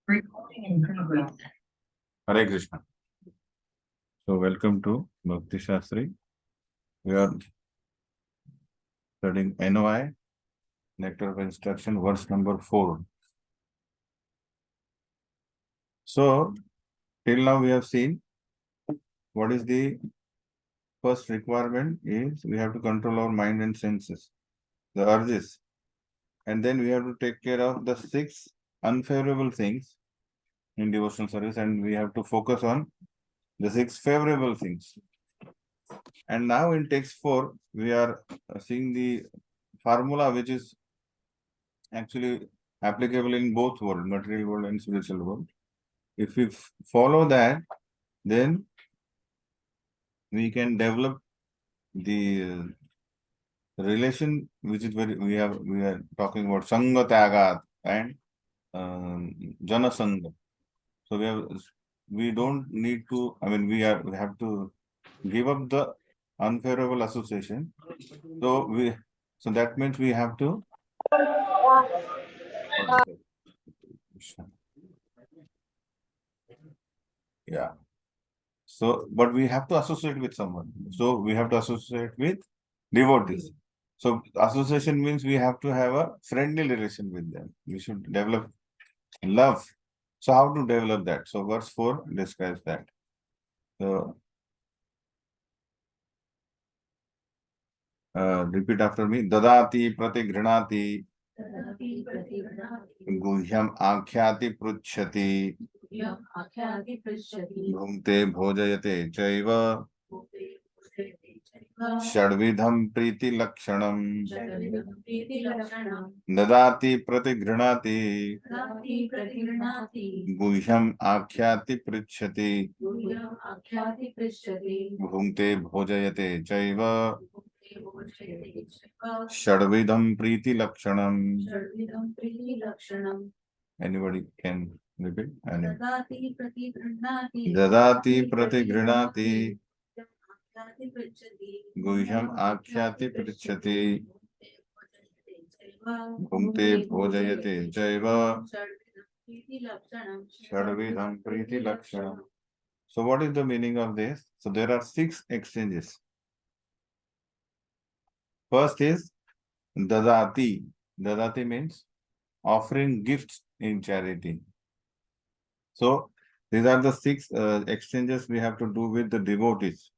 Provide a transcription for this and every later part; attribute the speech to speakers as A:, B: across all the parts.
A: Recording in progress.
B: Hare Krishna. So, welcome to Bhakti Shastri. We are studying NOI, Nectar of Instruction, verse number 4. So, till now we have seen what is the first requirement is we have to control our mind and senses, the urges. And then we have to take care of the 6 unfavorable things in devotional service, and we have to focus on the 6 favorable things. And now in text 4, we are seeing the formula which is actually applicable in both world, material world and spiritual world. If we follow that, then we can develop the relation which is we are talking about Sangha Tyagat and Jana Sangha. So we don't need to, we have to give up the unfavorable association. So that means we have to yeah. So, but we have to associate with someone. So we have to associate with devotees. So association means we have to have a friendly relation with them. We should develop love. So how to develop that? So verse 4 describes that. So repeat after me. Dadati pratigrinati गुह्यम आख्याति पृच्छति भुङ्क्ते भोजयते चैव षड्विधं प्रीतिलक्षणम् ददाति प्रतिगृह्णाति गुह्यम आख्याति पृच्छति भुङ्क्ते भोजयते चैव षड्विधं प्रीतिलक्षणम्. Anybody can repeat? ददाति प्रतिगृह्णाति गुह्यम आख्याति पृच्छति भुङ्क्ते भोजयते चैव षड्विधं प्रीतिलक्षणम्. So what is the meaning of this? So there are 6 exchanges. First is dadati. Dadati means offering gifts in charity. So these are the 6 exchanges we have to do with the devotees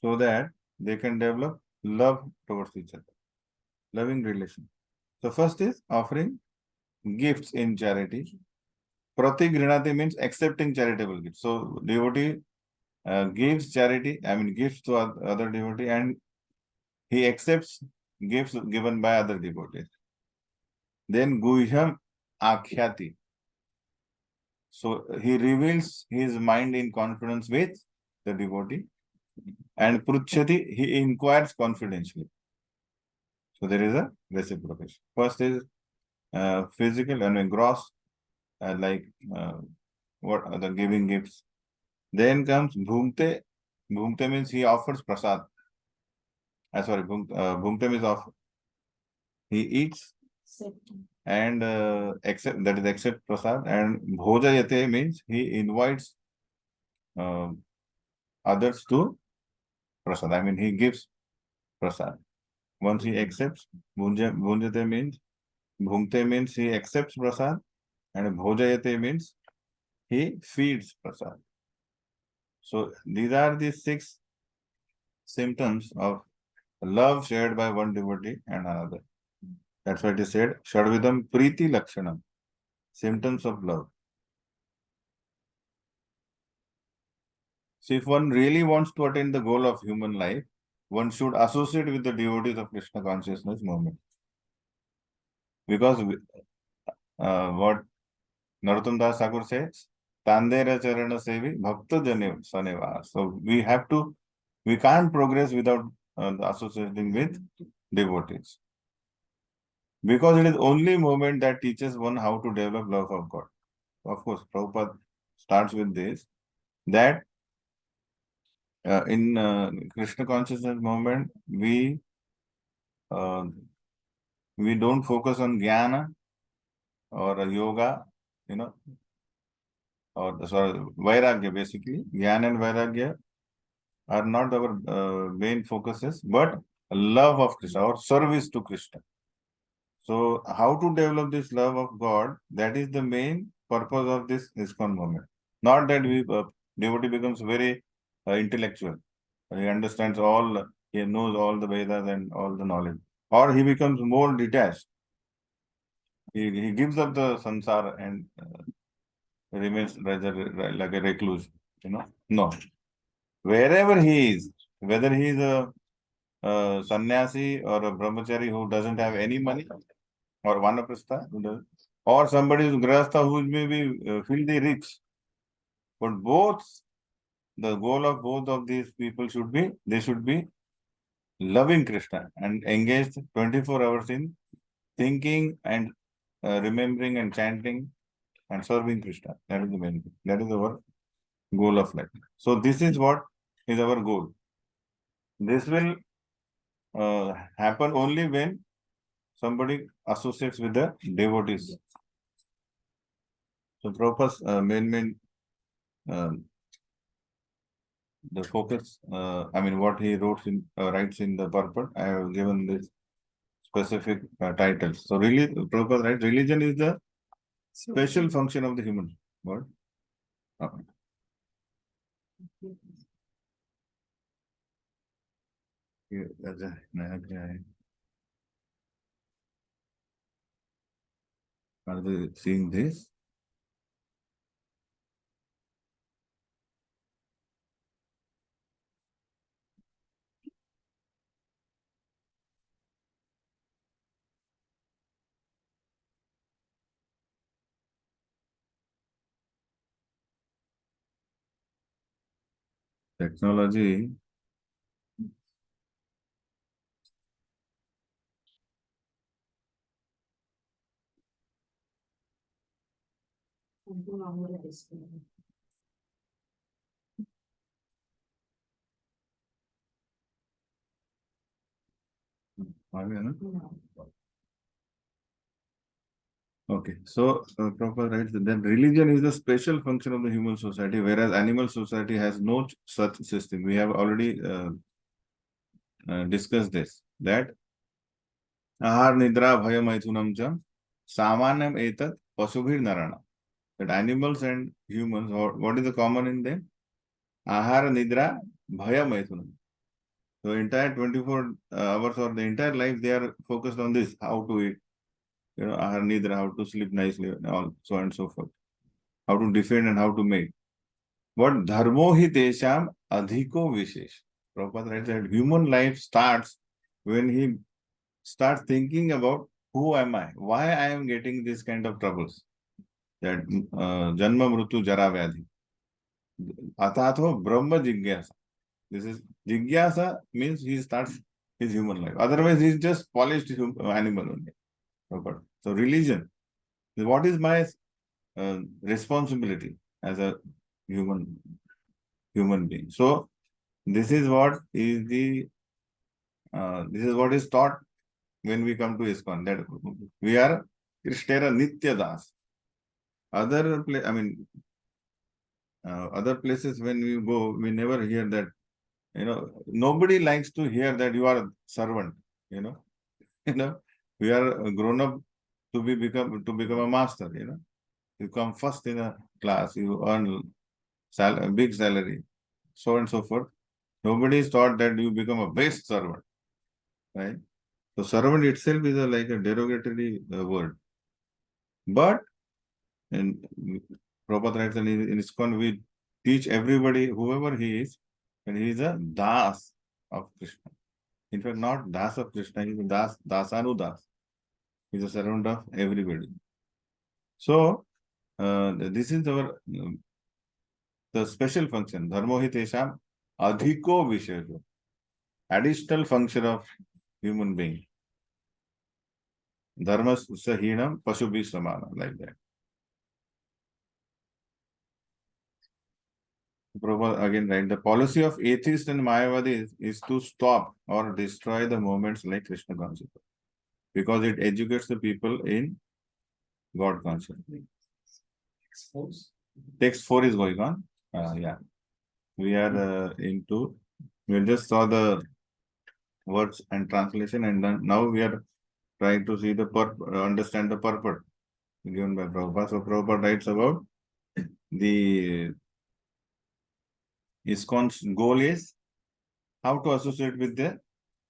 B: so that they can develop love towards each other, loving relation. So first is offering gifts in charity. Pratigrinati means accepting charitable gifts. So devotee gives charity, gifts to other devotee, and he accepts gifts given by other devotees. Then guhyam akhyati. So he reveals his mind in confidence with the devotee. And pruchhyati, he inquires confidentially. So there is a reciprocation. First is physical and gross, what are the giving gifts. Then comes bhumte. Bhumte means he offers prasad. Bhumte means offer. He eats and accept prasad. And bhojayate means he invites others to prasad. He gives prasad. Once he accepts, bhunjate means, bhungte means he accepts prasad, and bhojayate means he feeds prasad. So these are the 6 symptoms of love shared by one devotee and another. That's why it is said, Shadvidam Priti Lakshanam, symptoms of love. So if one really wants to attain the goal of human life, one should associate with the devotees of Krishna consciousness movement. Because what Narottam Das Thakur says, Tandera Charana Sevi Bhakta Saneva. So we can't progress without associating with devotees. Because it is only movement that teaches one how to develop love of God. Of course, Prabhupada starts with this, that in Krishna consciousness movement, we don't focus on jnana or yoga you know, or sorry, Vairagya basically. Jnana and Vairagya are not our main focuses, but love of Krishna or service to Krishna. So, how to develop this love of God? That is the main purpose of this iskcon movement. Not that we devotee becomes very intellectual. He understands all, he knows all the Vedas and all the knowledge, or he becomes more detached. He gives up the sansara and remains rather like a recluse. No. Wherever he is, whether he is a sannyasi or a brahmachari who doesn't have any money, or vanaprastha who does, or somebody who's grahastha who may be filthy rich, but both the goal of both of these people should be they should be loving Krishna and engaged 24 hours in thinking and remembering and chanting and serving Krishna. That is the main thing. That is our goal of life. So this is what is our goal. This will happen only when somebody associates with the devotees. So Prabhupada's main the focus, what he writes in the purport, I have given this specific titles. So really, Prabhupada writes, religion is the special function of the human. What? Are they seeing this? Technology. Okay, so Prabhupada writes that religion is the special function of the human society, whereas animal society has no such system. We have already discussed this, that ahar nidra bhaya maithunam cha samanyam etat pasubhir narana. That animals and humans, what is the common in them? Ahara nidra bhaya maithunam. So entire 24 hours or the entire life, they are focused on this, how to eat, ahara nidra, how to sleep nicely, and all, so on and so forth. How to defend and how to make. But dharmo hi tesham adhiko vishesh. Prabhupada writes that human life starts when he starts thinking about who am I, why I am getting this kind of troubles. That janma mritu jara vyadhi. Atatho brahma jigyasa. This is jigyasa means he starts his human life. Otherwise, he is just polished animal only. So religion. What is my responsibility as a human being? So this is what is taught when we come to iskcon, that we are Krishnera Nitya Das. Other places when we go, we never hear that. Nobody likes to hear that you are a servant. You know, we are grown up to become a master. You come first in a class, you earn a big salary, so on and so forth. Nobody is taught that you become a best servant, right? So servant itself is like a derogatory word. But in Prabhupada writes in iskcon, we teach everybody, whoever he is, and he is a das of Krishna. In fact, not das of Krishna, he is a dasanudas. He is a servant of everybody. So this is our the special function. Dharmo hi tesham adhiko vishesho. Additional function of human being. Dharma sahinam pasubhi samana, like that. Prabhupada again, right? The policy of atheists and Mayavadis is to stop or destroy the movements like Krishna consciousness, because it educates the people in God consciousness. Text 4 is going on. Yeah. We are we just saw the words and translation, and then now we are trying to see the understand the purport given by Prabhupada. So Prabhupada writes about the iskcon's goal is how to associate with the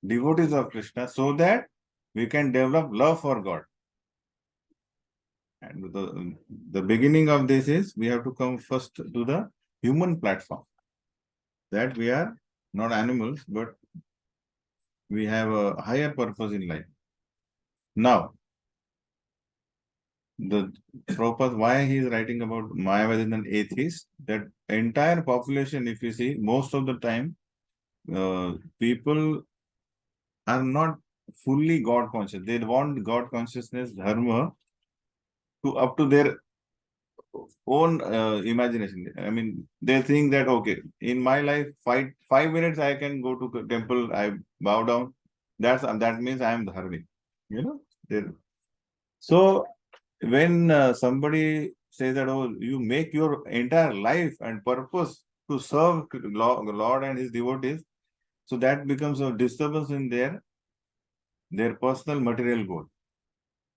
B: devotees of Krishna so that we can develop love for God. And the beginning of this is we have to come first to the human platform. That we are not animals, but we have a higher purpose in life. Now, the Prabhupada, why he is writing about Mayavadi and atheist, that entire population, if you see, most of the time, people are not fully God conscious. They want God consciousness, dharma, to up to their own imagination. I mean, they think that, okay, in my life, 5 minutes I can go to temple, I bow down. That means I am dharmic. You know, so when somebody says that, oh, you make your entire life and purpose to serve Lord and his devotees, so that becomes a disturbance in their personal material goal.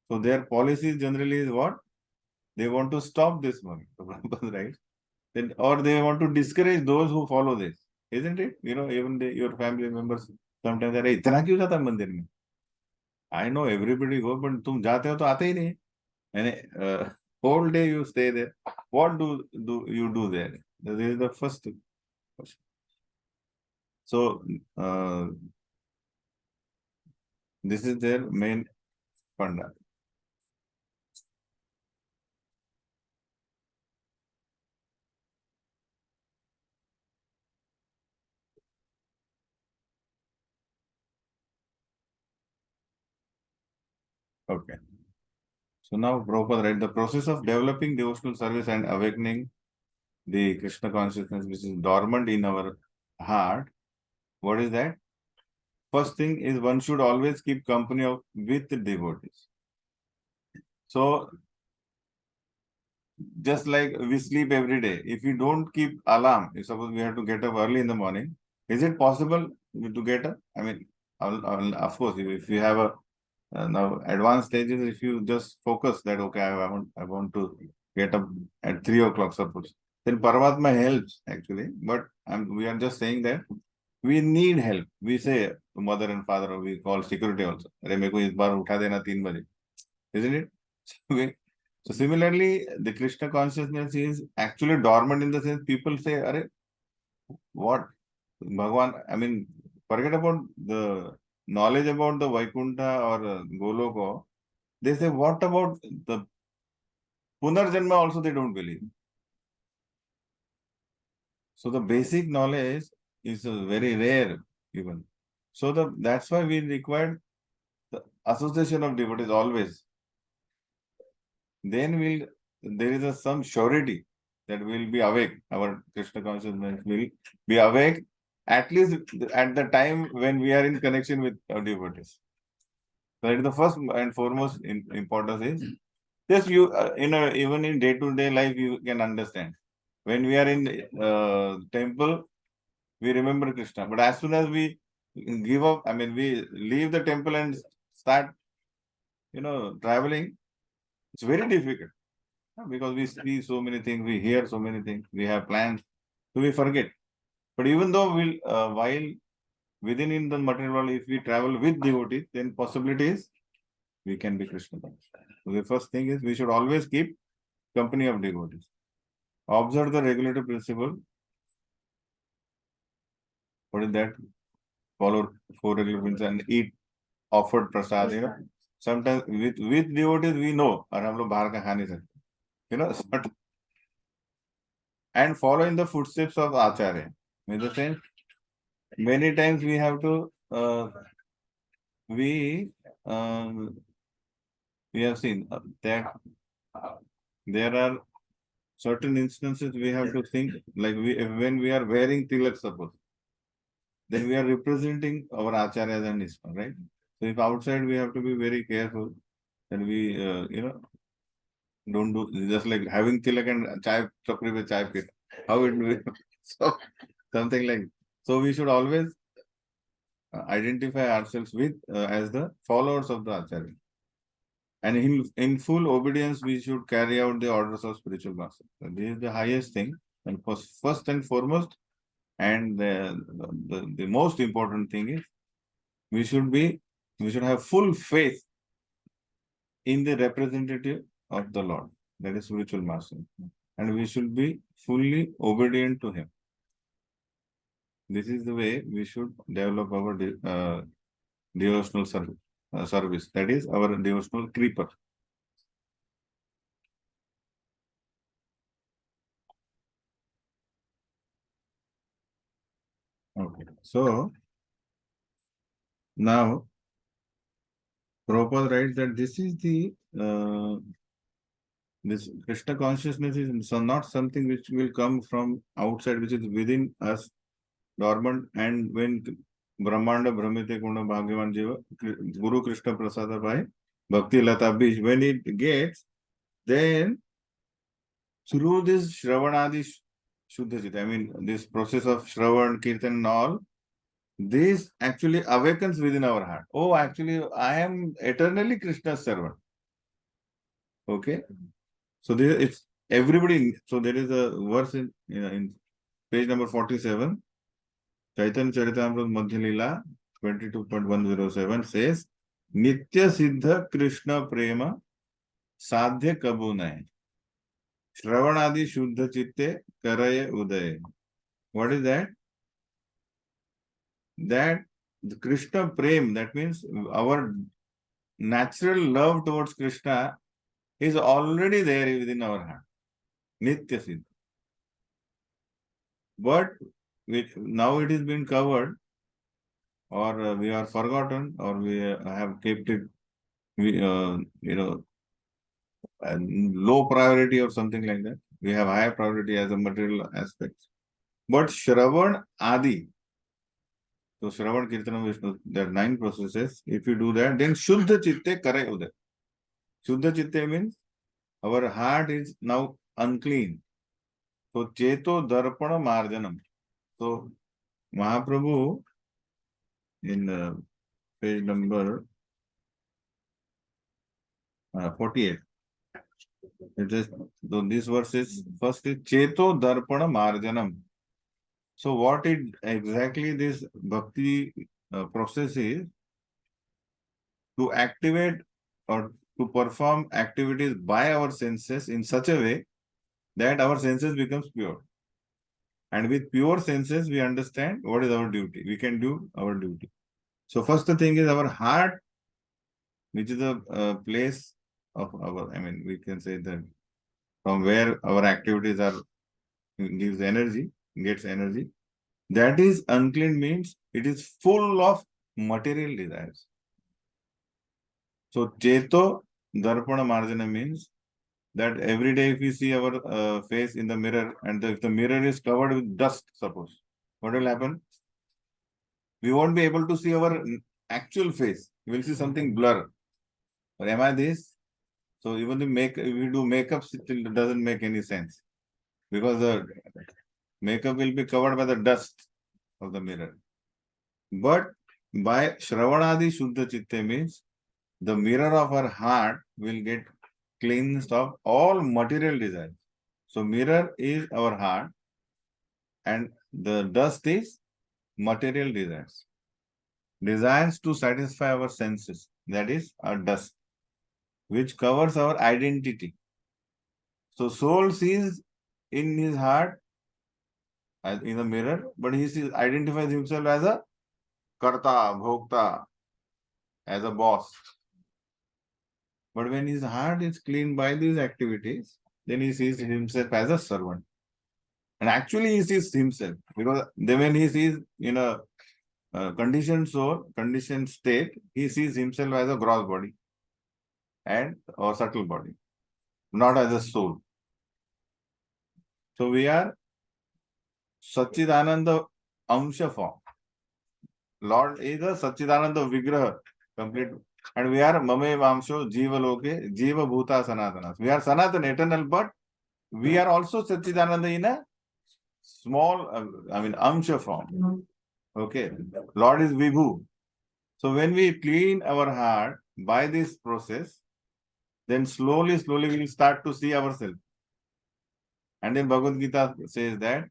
B: So their policy generally is what? They want to stop this money, right? Then, or they want to discourage those who follow this, isn't it? You know, even your family members sometimes say, इतना क्यों जाता है मंदिर में? I know everybody go, but तुम जाते हो तो आते ही नहीं. And whole day you stay there. What do you do there? This is the first question. So this is their main funda. Okay. So now Prabhupada write the process of developing devotional service and awakening the Krishna consciousness which is dormant in our heart. What is that? First thing is one should always keep company with devotees. So just like we sleep every day, if we don't keep alarm, if suppose we have to get up early in the morning, is it possible to get up? I mean, of course, if you have a now advanced stages, if you just focus that, okay, I want to get up at 3 o'clock, suppose, then Paramatma helps actually. But we are just saying that we need help. We say mother and father, we call security also. अरे मेरे को इस बार उठा देना 3 बजे, isn't it? So similarly, the Krishna consciousness is actually dormant in the sense people say, "Arey, what? Bhagwan, I mean, forget about the knowledge about the Vaikuntha or Goloka. They say, what about the Punarjanma also they don't believe. So the basic knowledge is very rare even. So that's why we require the association of devotees always. Then there is some surety that we'll be awake. Our Krishna consciousness will be awake at least at the time when we are in connection with our devotees. So that is the first and foremost importance is just you even in day-to-day life you can understand. When we are in temple, we remember Krishna. But as soon as we give up, I mean we leave the temple and start traveling, it's very difficult. Because we see so many things, we hear so many things, we have plans, so we forget. But even though while within in the material world, if we travel with devotees, then possibility is we can be Krishna conscious. So the first thing is we should always keep company of devotees. Observe the regulative principle. What is that? Follow 4 regulative principles and eat offered prasad. Sometimes with devotees we know, और हम लोग बाहर का खा नहीं सकते. But and follow in the footsteps of Acharya. In the sense, many times we have to we have seen that there are certain instances we have to think like when we are wearing tilak, suppose, then we are representing our acharyas and ISKCON, right? So if outside we have to be very careful that we Don't do just like having tilak and chai chapri with chai pit. How it will so something like so we should always identify ourselves with as the followers of the Acharya. And in full obedience, we should carry out the orders of spiritual master. So this is the highest thing, and first and foremost, and the most important thing is we should be we should have full faith in the representative of the Lord, that is spiritual master, and we should be fully obedient to him. This is the way we should develop our devotional service. That is our devotional creeper. Okay, so now Prabhupada writes that this is the this Krishna consciousness is not something which will come from outside, which is within us, dormant. And when Brahmanda Brahmite Kunda Bhagyavan Jiva, Guru Krishna Prasada by Bhakti Lata Bij, when it gets, then through this Shravanadi Shuddhajit, I mean, this process of Shravan, Kirtan and all, this actually awakens within our heart. Oh, actually, I am eternally Krishna's servant. Okay. So there it's everybody. So there is a verse in page number 47. Chaitanya Charitamrita Madhya Leela 22.107 says, Nitya Siddha Krishna Prema Sadhya Kabu Nahi. Shravanadi Shuddha Chitte Karaye Udaye. What is that? That the Krishna Prem, that means our natural love towards Krishna is already there within our heart. Nitya Siddha. But now it is been covered, or we are forgotten, or we have kept it, low priority or something like that. We have high priority as a material aspect. But Shravan Adi, so Shravan, Kirtana, Vishnu, there are 9 processes. If you do that, then Shuddha Chitte Kare Uday. Shuddha Chitte means our heart is now unclean. So Cheto Darpana Marjanam. So Mahaprabhu in page number 48. It is, so this verse is first is Cheto Darpana Marjanam. So what it exactly this bhakti process is to activate or to perform activities by our senses in such a way that our senses becomes pure. And with pure senses, we understand what is our duty. We can do our duty. So first the thing is our heart, which is a place of our, I mean, we can say that from where our activities are, gives energy, gets energy. That is unclean means it is full of material desires. So Cheto Darpana Marjana means that every day if we see our face in the mirror and if the mirror is covered with dust, suppose, what will happen? We won't be able to see our actual face. We will see something blur. Or am I this? So even if we do makeup, it doesn't make any sense because the makeup will be covered by the dust of the mirror. But by Shravanadi Shuddha Chitte means the mirror of our heart will get cleansed of all material desires. So mirror is our heart and the dust is material desires. Desires to satisfy our senses, that is our dust, which covers our identity. So soul sees in his heart as in the mirror, but he identifies himself as a karta, bhokta, as a boss. But when his heart is clean by these activities, then he sees himself as a servant. And actually he sees himself, because then when he sees in a conditioned soul, conditioned state, he sees himself as a gross body and or subtle body, not as a soul. So we are Satchidananda Amsha form. Lord is a Satchidananda Vigraha, complete And we are mame vamsho jiva loke jiva bhuta sanatana. We are sanatan, eternal, but we are also Satchidananda in a small, amsha form. Okay. Lord is Vibhu. So when we clean our heart by this process, then slowly we will start to see ourselves. And then Bhagavad Gita says that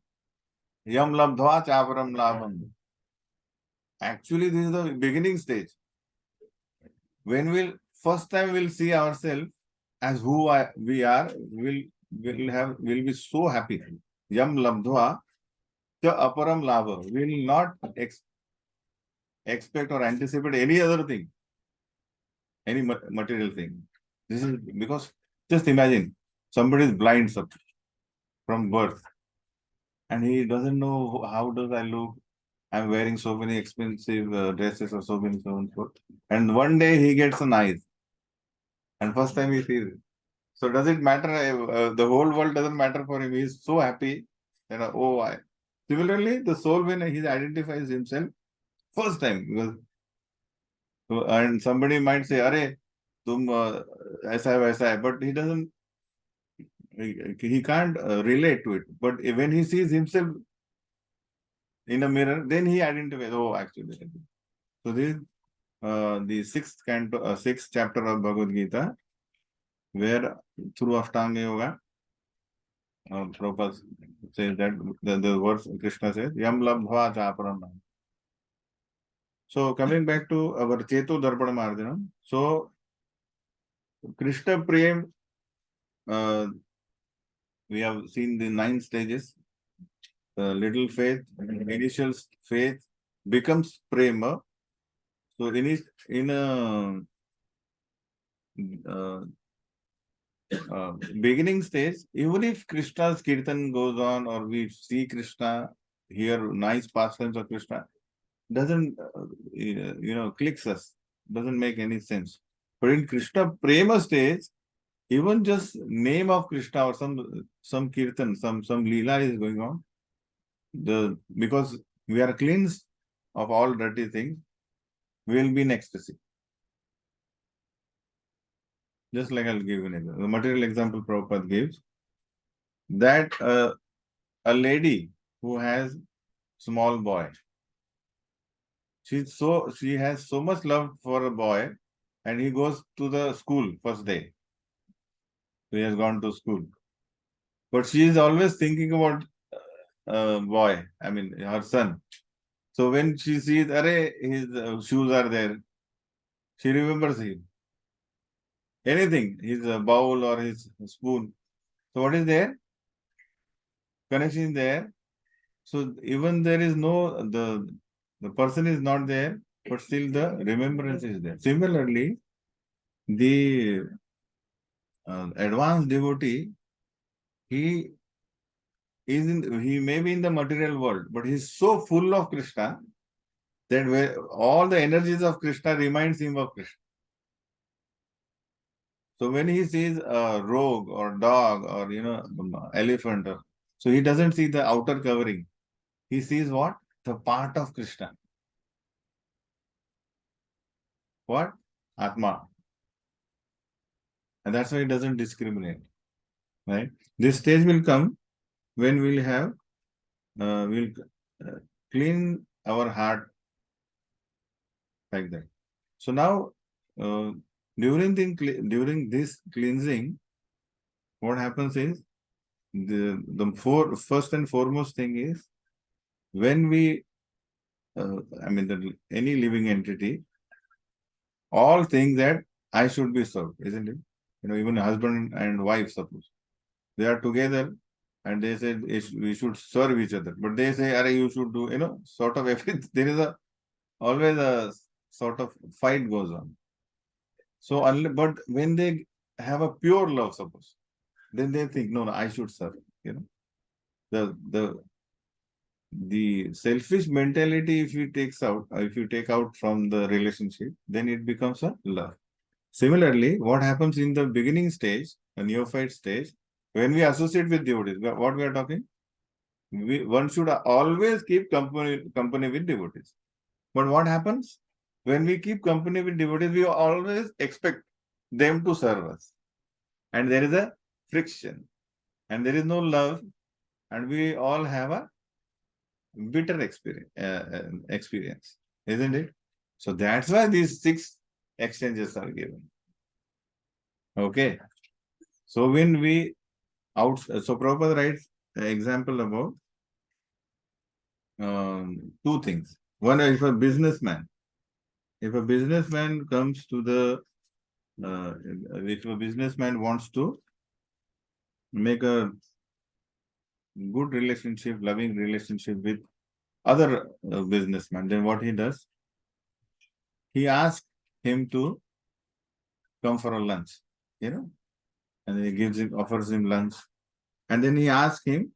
B: Yam labdhva chaparam labham. Actually, this is the beginning stage. When we'll first time we'll see ourselves as we are, we'll be so happy. Yam labdhva cha aparam labha. We will not expect or anticipate any other thing, any material thing. This is because just imagine somebody is blind from birth, and he doesn't know how does I look. I'm wearing so many expensive dresses or so many so and so. And one day he gets an eyes, and first time he sees it. So does it matter? The whole world doesn't matter for him. He's so happy. Similarly, the soul, when he identifies himself first time, because and somebody might say, "Arey, tum aisa hai, waisa hai," but he doesn't. He can't relate to it. But when he sees himself in a mirror, then he identifies. Oh, actually. So this is the sixth chapter of Bhagavad Gita, where through Ashtanga Yoga, Prabhupada says that the verse Krishna says, Yam labdhva chaparam. So coming back to our Cheto Darpana Marjanam, so Krishna Prem, we have seen the 9 stages. Little faith, initial faith becomes prema. So in a beginning stage, even if Krishna's kirtan goes on or we see Krishna, hear nice pastimes of Krishna, doesn't clicks us, doesn't make any sense. But in Krishna prema stage, even just name of Krishna or some kirtan, some leela is going on. Because we are cleansed of all dirty things, we will be in ecstasy. Just like I'll give an example. The material example Prabhupada gives, that a lady who has small boy, she has so much love for a boy, and he goes to the school first day. So he has gone to school. But she is always thinking about boy, her son. So when she sees, his shoes are there, she remembers him. Anything, his bowl or his spoon. So what is there? Connection is there. So even there is the person is not there, but still the remembrance is there. Similarly, the advanced devotee, he may be in the material world, but he's so full of Krishna that where all the energies of Krishna reminds him of Krishna. So when he sees a rogue or dog or elephant, so he doesn't see the outer covering. He sees what? The part of Krishna. What? Atma. And that's why he doesn't discriminate. Right? This stage will come when we'll clean our heart like that. So now, during this cleansing, what happens is the first and foremost thing is when we, any living entity, all think that I should be served, isn't it? Even husband and wife, suppose they are together and they say we should serve each other, but they say, "Arey, you should do," sort of everything. There is always a sort of fight goes on. So, but when they have a pure love, suppose, then they think, no, I should serve. The selfish mentality, if you take out from the relationship, then it becomes a love. Similarly, what happens in the beginning stage, a neophyte stage, when we associate with devotees, what we are talking, one should always keep company with devotees. But what happens when we keep company with devotees, we always expect them to serve us. And there is a friction. And there is no love. And we all have a bitter experience, isn't it? So that's why these 6 exchanges are given. Okay. So when we so Prabhupada writes an example about 2 things. One is a businessman. If a businessman comes to the, if a businessman wants to make a good relationship, loving relationship with other businessmen, then what he does? He asks him to come for a lunch, and he offers him lunch, and then he asks him,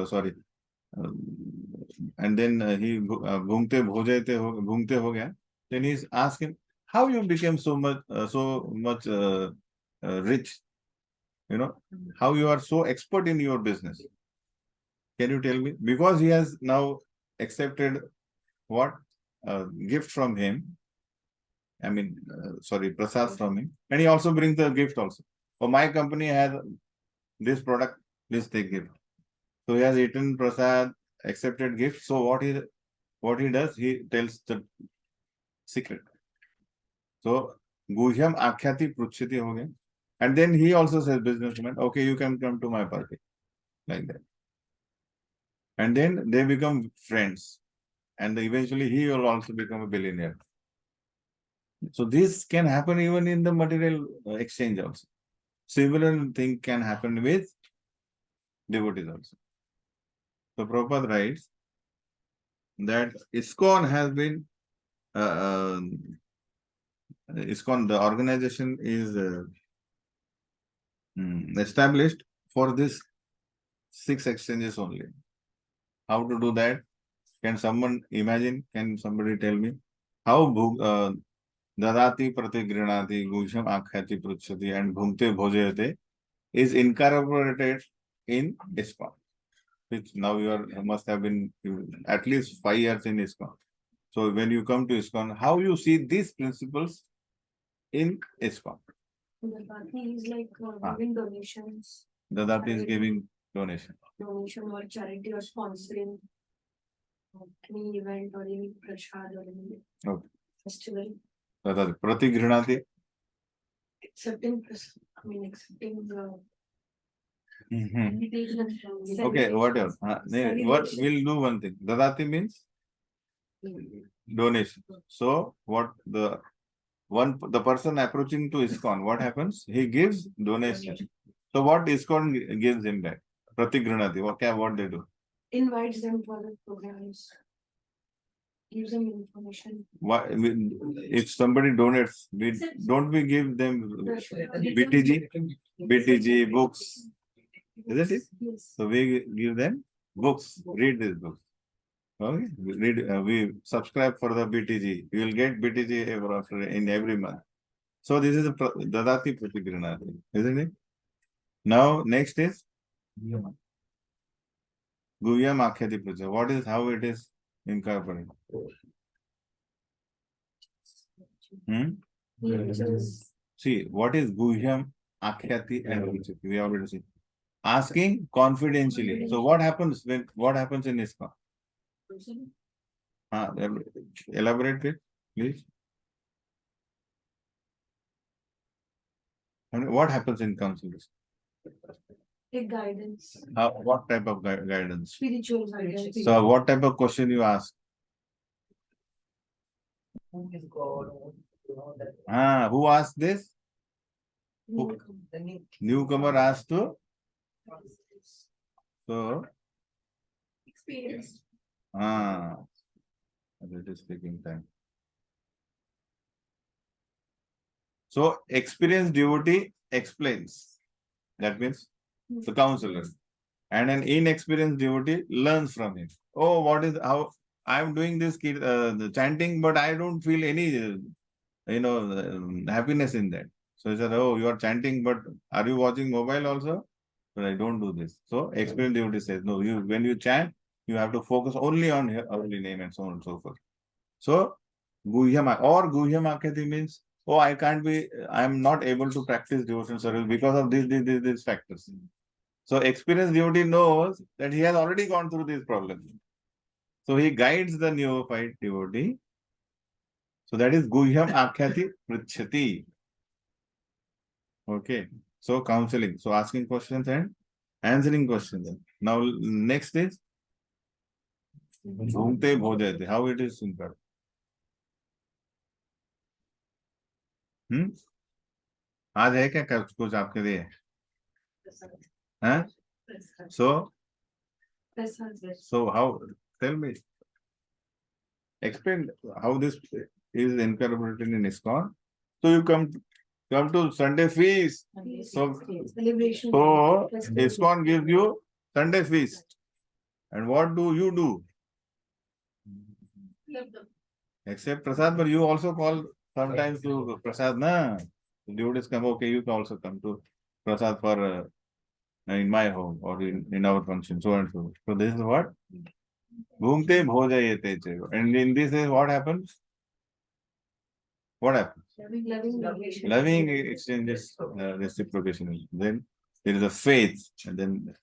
B: sorry, and then he घूमते हो गया. Then he's asking how you became so much rich, how you are so expert in your business. Can you tell me? Because he has now accepted what gift from him. I mean, sorry, prasad from him, and he also brings the gift also. Oh, my company has this product, please take gift. So he has eaten prasad, accepted gift. So what he does, he tells the secret. So guhyam akhyati pruchhyati ho gaya. And then he also says, businessman, okay, you can come to my party, like that. And then they become friends, and eventually he will also become a billionaire. So this can happen even in the material exchange also. Similar thing can happen with devotees also. So Prabhupada writes that iskcon has been iskcon, the organization is established for this 6 exchanges only. How to do that? Can someone imagine? Can somebody tell me? How dadati pratigrinati gusham akhyati pruchhyati and bhumte bhojayate is incorporated in iskcon, which now you must have been at least 5 years in iskcon. So when you come to iskcon, how you see these principles in iskcon?
A: Dadati is like giving donations.
B: Dadati is giving donation.
A: Donation or charity or sponsoring any event or any prasad or any festival.
B: Dadati. Pratigrinati.
A: Accepting the
B: Okay, what else? What we'll do one thing. Dadati means donation. So what the person approaching to iskcon, what happens? He gives donation. So what iskcon gives him back? Pratigrinati. What they do?
A: Invites them for the programs. Gives them information.
B: If somebody donates, don't we give them BTG books? Isn't it?
A: Yes.
B: So we give them books. Read these books. Okay, we subscribe for the BTG. You will get BTG in every month. So this is a Dadati Pratigrinati, isn't it? Now next is Guhyam Akhyati Praja. What is how it is incorporated? See, what is Guhyam Akhyati and Ruchiti? We already see. Asking confidentially. So what happens in iskcon? Elaborate it, please. What happens in counseling?
A: Take guidance.
B: What type of guidance?
A: Spiritual guidance.
B: So what type of question you ask?
C: Who is God?
B: Who asked this? Newcomer asked to? So
A: Experience.
B: It is taking time. So experienced devotee explains. That means the counselor. And an inexperienced devotee learns from him. Oh, how I am doing this the chanting, but I don't feel any happiness in that. So he said, oh, you are chanting, but are you watching mobile also? But I don't do this. So experienced devotee says, no, when you chant, you have to focus only on your holy name and so on and so forth. So Guhyam Akhati means, oh, I am not able to practice devotional service because of these factors. So experienced devotee knows that he has already gone through these problems. So he guides the neophyte devotee. So that is Guhyam Akhyati Pritchati. Okay. So counseling. So asking questions and answering questions. Now next is Bhumte Bhojayate. How it is in Kar? आज है क्या कुछ आपके लिए? हैं? So how? Tell me. Explain how this is incorporated in iskcon. So you come to Sunday feast. So iskcon gives you Sunday feast. And what do you do? Except prasad, but you also call sometimes to prasad, na? Devotees come, okay, you can also come to prasad for in my home or in our function, so and so. So this is what? Bhumte bhojayate cheva. And in this is what happens? What happens? Loving exchanges, reciprocation. Then there is a faith, and then,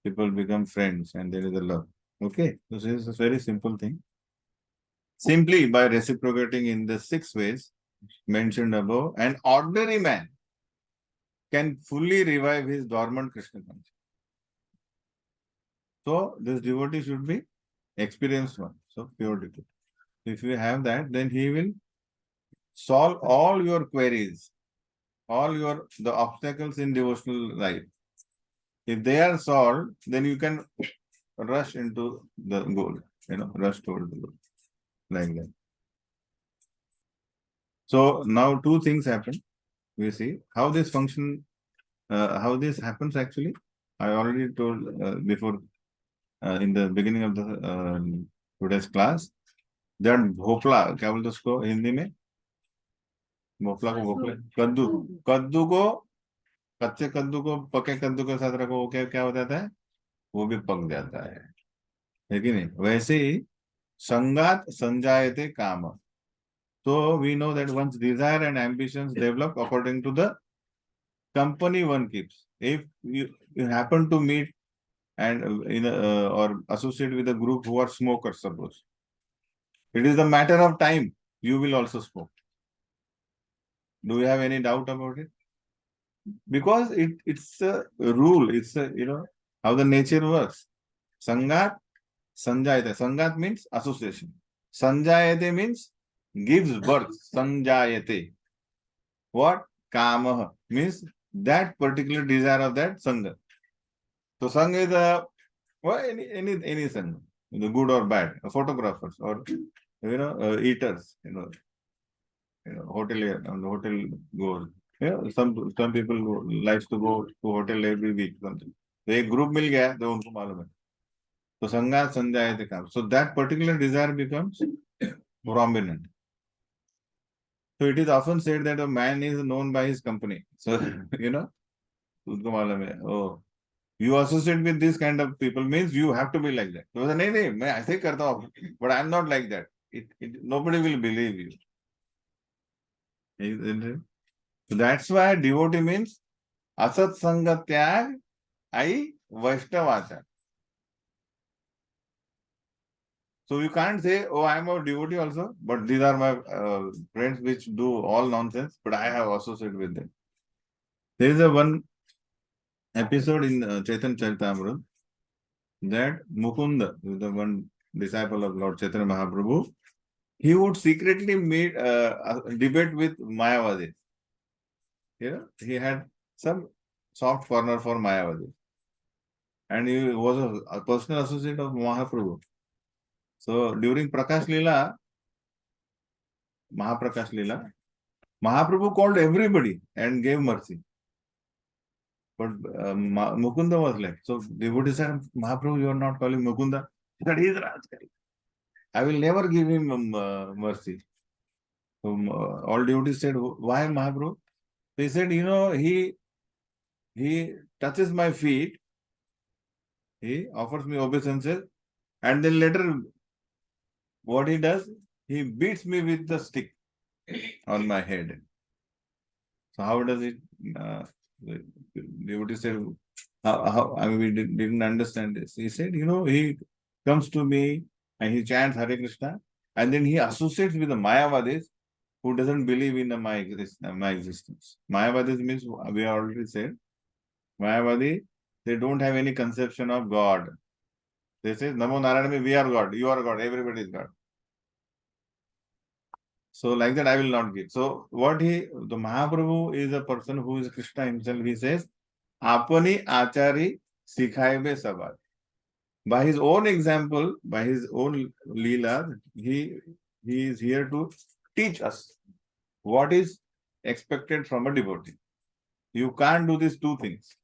B: people become friends, and there is a love. Okay, this is a very simple thing. Simply by reciprocating in the 6 ways mentioned above, an ordinary man can fully revive his dormant Krishna consciousness. So this devotee should be experienced one, so pure devotee. If you have that, then he will solve all your queries, all the obstacles in devotional life. If they are solved, then you can rush into the goal, rush towards the goal, like that. So now 2 things happen. We see how this function, how this happens actually. I already told before in the beginning of the today's class that Bhopal, क्या बोलते उसको हिंदी में? भोपला को कद्दू को कच्चे कद्दू को पके कद्दू के साथ रखो, क्या हो जाता है? वो भी पक जाता है कि नहीं? वैसे ही संगात संजायते काम. So we know that one's desire and ambitions develop according to the company one keeps. If you happen to meet and or associate with a group who are smokers, suppose, it is a matter of time you will also smoke. Do you have any doubt about it? Because it's a rule. It's how the nature works. Sangat sanjayate. Sangat means association. Sanjayate means gives birth. Sanjayate. What? Kama means that particular desire of that sangha. So sangha is any sangha, the good or bad, photographers or eaters, hotelier and hotel goers. Some people likes to go to hotel every week. Something. So a group मिल गया तो उनको मालूम है. तो संगात संजायते काम. So that particular desire becomes prominent. So it is often said that a man is known by his company. So उनको मालूम है. Oh, you associate with this kind of people means you have to be like that. So नहीं मैं ऐसे ही करता हूँ, but I am not like that. Nobody will believe you. So that's why devotee means asat sanga tyag ai vaishnavachar. So you can't say, oh, I am a devotee also, but these are my friends which do all nonsense, but I have associated with them. There is one episode in Chaitanya Charitamrita that Mukunda, the one disciple of Lord Chaitanya Mahaprabhu, he would secretly meet debate with Mayavadi. He had some soft corner for Mayavadi. And he was a personal associate of Mahaprabhu. So during Prakash Leela, Mahaprakash Leela, Mahaprabhu called everybody and gave mercy. But Mukunda was like, so devotee said, Mahaprabhu, you are not calling Mukunda. He said, he is Rajkari. I will never give him mercy. So all devotees said, why Mahaprabhu? They said, he touches my feet, he offers me obeisances, and then later what he does, he beats me with the stick on my head. So how does it, the devotee said, I mean, we didn't understand this. He said, he comes to me and he chants Hare Krishna, and then he associates with the Mayavadis who doesn't believe in my existence. Mayavadis means, we already said, Mayavadi, they don't have any conception of God. They say, Namo Narayana, we are God, you are God, everybody is God. So like that I will not give. So the Mahaprabhu is a person who is Krishna himself. He says, Apani Achari Sikhaibe Sabad. By his own example, by his own Leela, he is here to teach us what is expected from a devotee. You can't do these two things.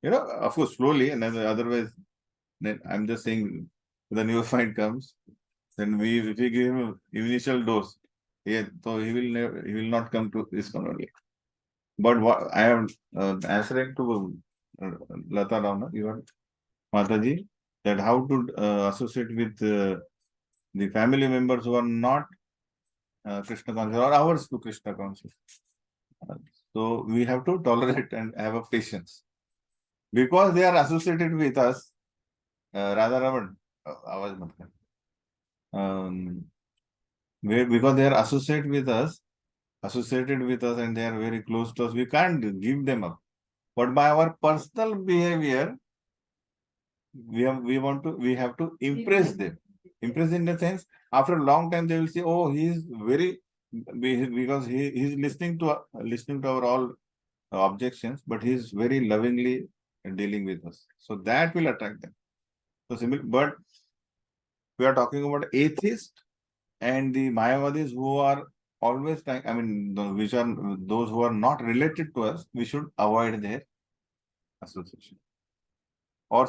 B: Of course, slowly, and then otherwise, then I'm just saying, the neophyte comes, then if we give him initial dose, so he will not come to iskcon only. But what I am answering to Lata Ravna, your Mataji, that how to associate with the family members who are not Krishna conscious or ours to Krishna conscious. So we have to tolerate and have a patience. Because they are associated with us, Radha Raman, because they are associated with us and they are very close to us, we can't give them up. But by our personal behavior, we have to impress them. Impress in the sense, after a long time they will say, oh, he is very, because he is listening to our all objections, but he is very lovingly dealing with us. So that will attract them. So similar, but we are talking about atheists and the Mayavadis who are always which are those who are not related to us, we should avoid their association. Or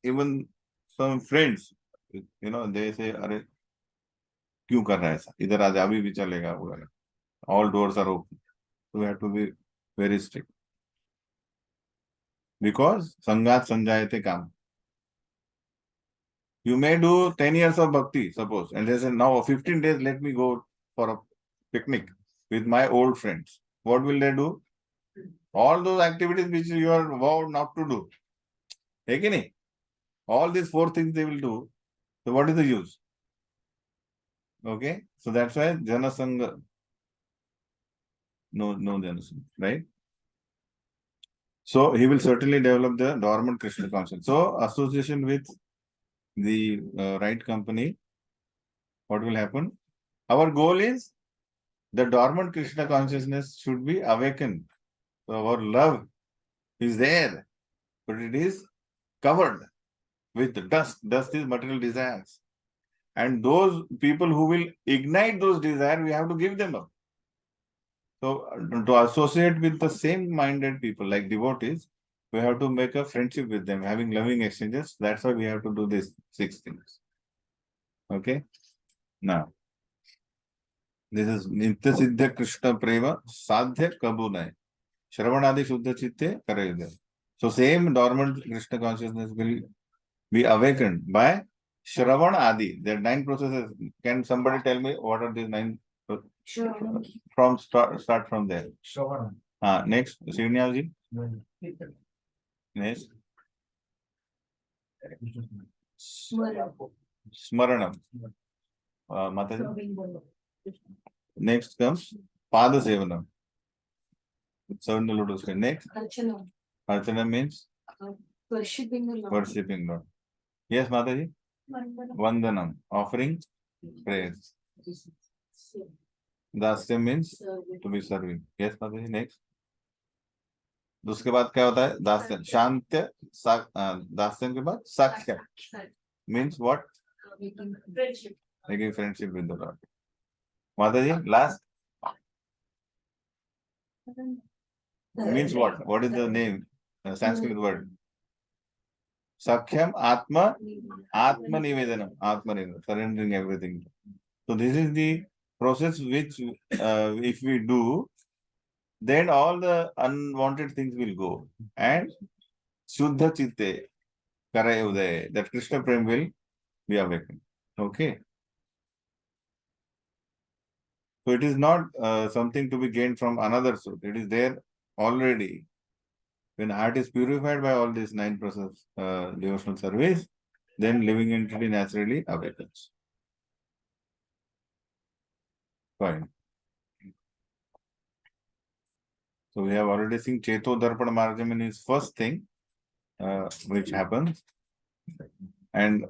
B: even some friends, they say, अरे क्यों कर रहा है ऐसा, इधर आ जा, अभी भी चलेगा, all doors are open. So we have to be very strict. Because sangat sanjayate kam. You may do 10 years of bhakti, suppose, and they say, now 15 days, let me go for a picnic with my old friends. What will they do? All those activities which you are vowed not to do. All these 4 things they will do. So what is the use? Okay? So that's why Janasangha. No Janasangha, right? So he will certainly develop the dormant Krishna consciousness. So association with the right company, what will happen? Our goal is the dormant Krishna consciousness should be awakened. So our love is there, but it is covered with dust. Dust is material desires. And those people who will ignite those desires, we have to give them up. So to associate with the same-minded people like devotees, we have to make a friendship with them, having loving exchanges. That's why we have to do these 6 things. Okay? Now, this is Nitya Siddha Krishna Prema Sadhya Kabunai. Shravanadi Shuddha Chitte Karayude. So same dormant Krishna consciousness will be awakened by Shravan Adi. There are 9 processes. Can somebody tell me what are these 9?
A: Sure.
B: Start from there. Next, Srinyaji. Next. Smaranam. Mataji. Next comes Pada Sevanam. 7 lotus. Next.
A: Archana.
B: Archana means
A: Worshipping the Lord.
B: worshipping Lord. Yes, Mataji. Vandanam. Offering prayers. दास्य means to be serving. Yes, Mataji. Next. उसके बाद क्या होता है? दास्य. शांत्य. दास्य के बाद साख्य. Means what? Making friendship with the Lord. Mataji, last. Means what? What is the name? Sanskrit word. Sakhyam Atma Nivedanam. Surrendering everything. So this is the process which if we do, then all the unwanted things will go. And Shuddha Chitte Karayude, that Krishna Prem will be awakened. Okay. So it is not something to be gained from another source. It is there already. When heart is purified by all these 9 process devotional service, then living entity naturally awakens. Fine. So we have already seen Cheto Darpan Marjaman is first thing which happens. And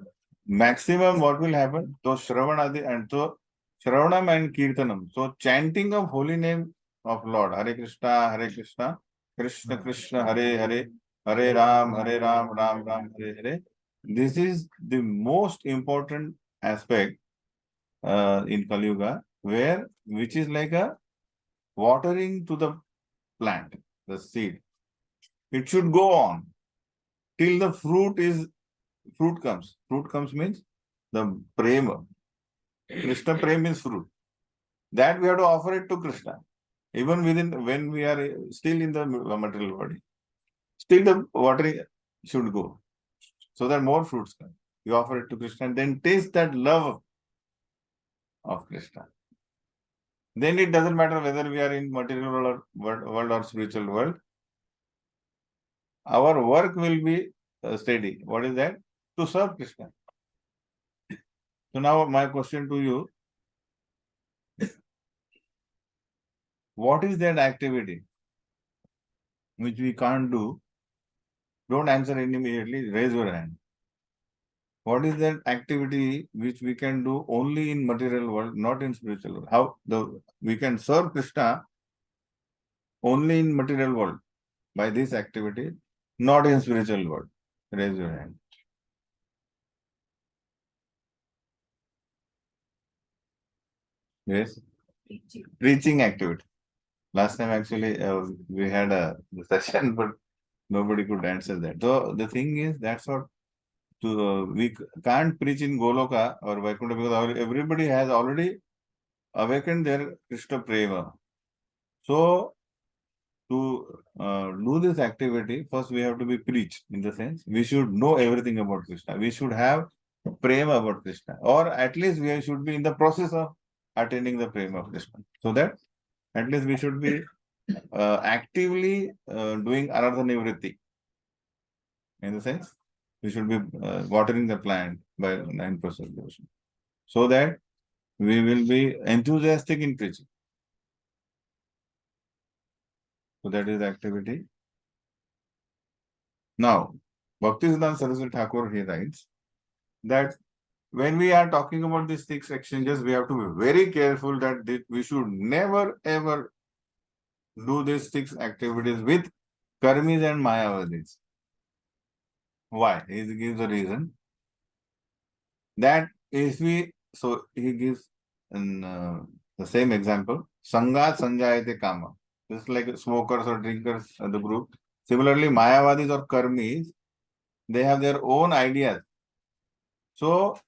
B: maximum what will happen? So Shravanadi and so Shravanam and Kirtanam. So chanting of holy name of Lord, Hare Krishna, Krishna Krishna, Hare Hare, Hare Ram, Ram Ram, Hare Hare. This is the most important aspect in Kali Yuga, which is like a watering to the plant, the seed. It should go on till the fruit comes. Fruit comes means the prema. Krishna prema is fruit. That we have to offer it to Krishna. Even when we are still in the material body. Still the watering should go. So that more fruits come. You offer it to Krishna and then taste that love of Krishna. Then it doesn't matter whether we are in material world or spiritual world. Our work will be steady. What is that? To serve Krishna. So now my question to you, what is that activity which we can't do? Don't answer immediately, raise your hand. What is that activity which we can do only in material world, not in spiritual world? How we can serve Krishna only in material world by this activity, not in spiritual world? Raise your hand. Yes? Preaching activity. Last time actually we had a session, but nobody could answer that. So the thing is, that's what we can't preach in Goloka or Vaikuntha because everybody has already awakened their Krishna Prema. So to do this activity, first we have to be preached in the sense we should know everything about Krishna. We should have Prema about Krishna, or at least we should be in the process of attaining the Prema of Krishna. So that at least we should be actively doing Aradhana Nivritti. In the sense, we should be watering the plant by 9% devotion. So that we will be enthusiastic in preaching. So that is the activity. Now, Bhaktisiddhanta Saraswati Thakur, he writes that when we are talking about these 6 exchanges, we have to be very careful that we should never ever do these 6 activities with karmis and mayavadis. Why? He gives a reason that if we, so he gives the same example, Sangat Sanjayate Kama. Just like smokers or drinkers of the group. Similarly, Mayavadis or Karmis, they have their own ideas. So,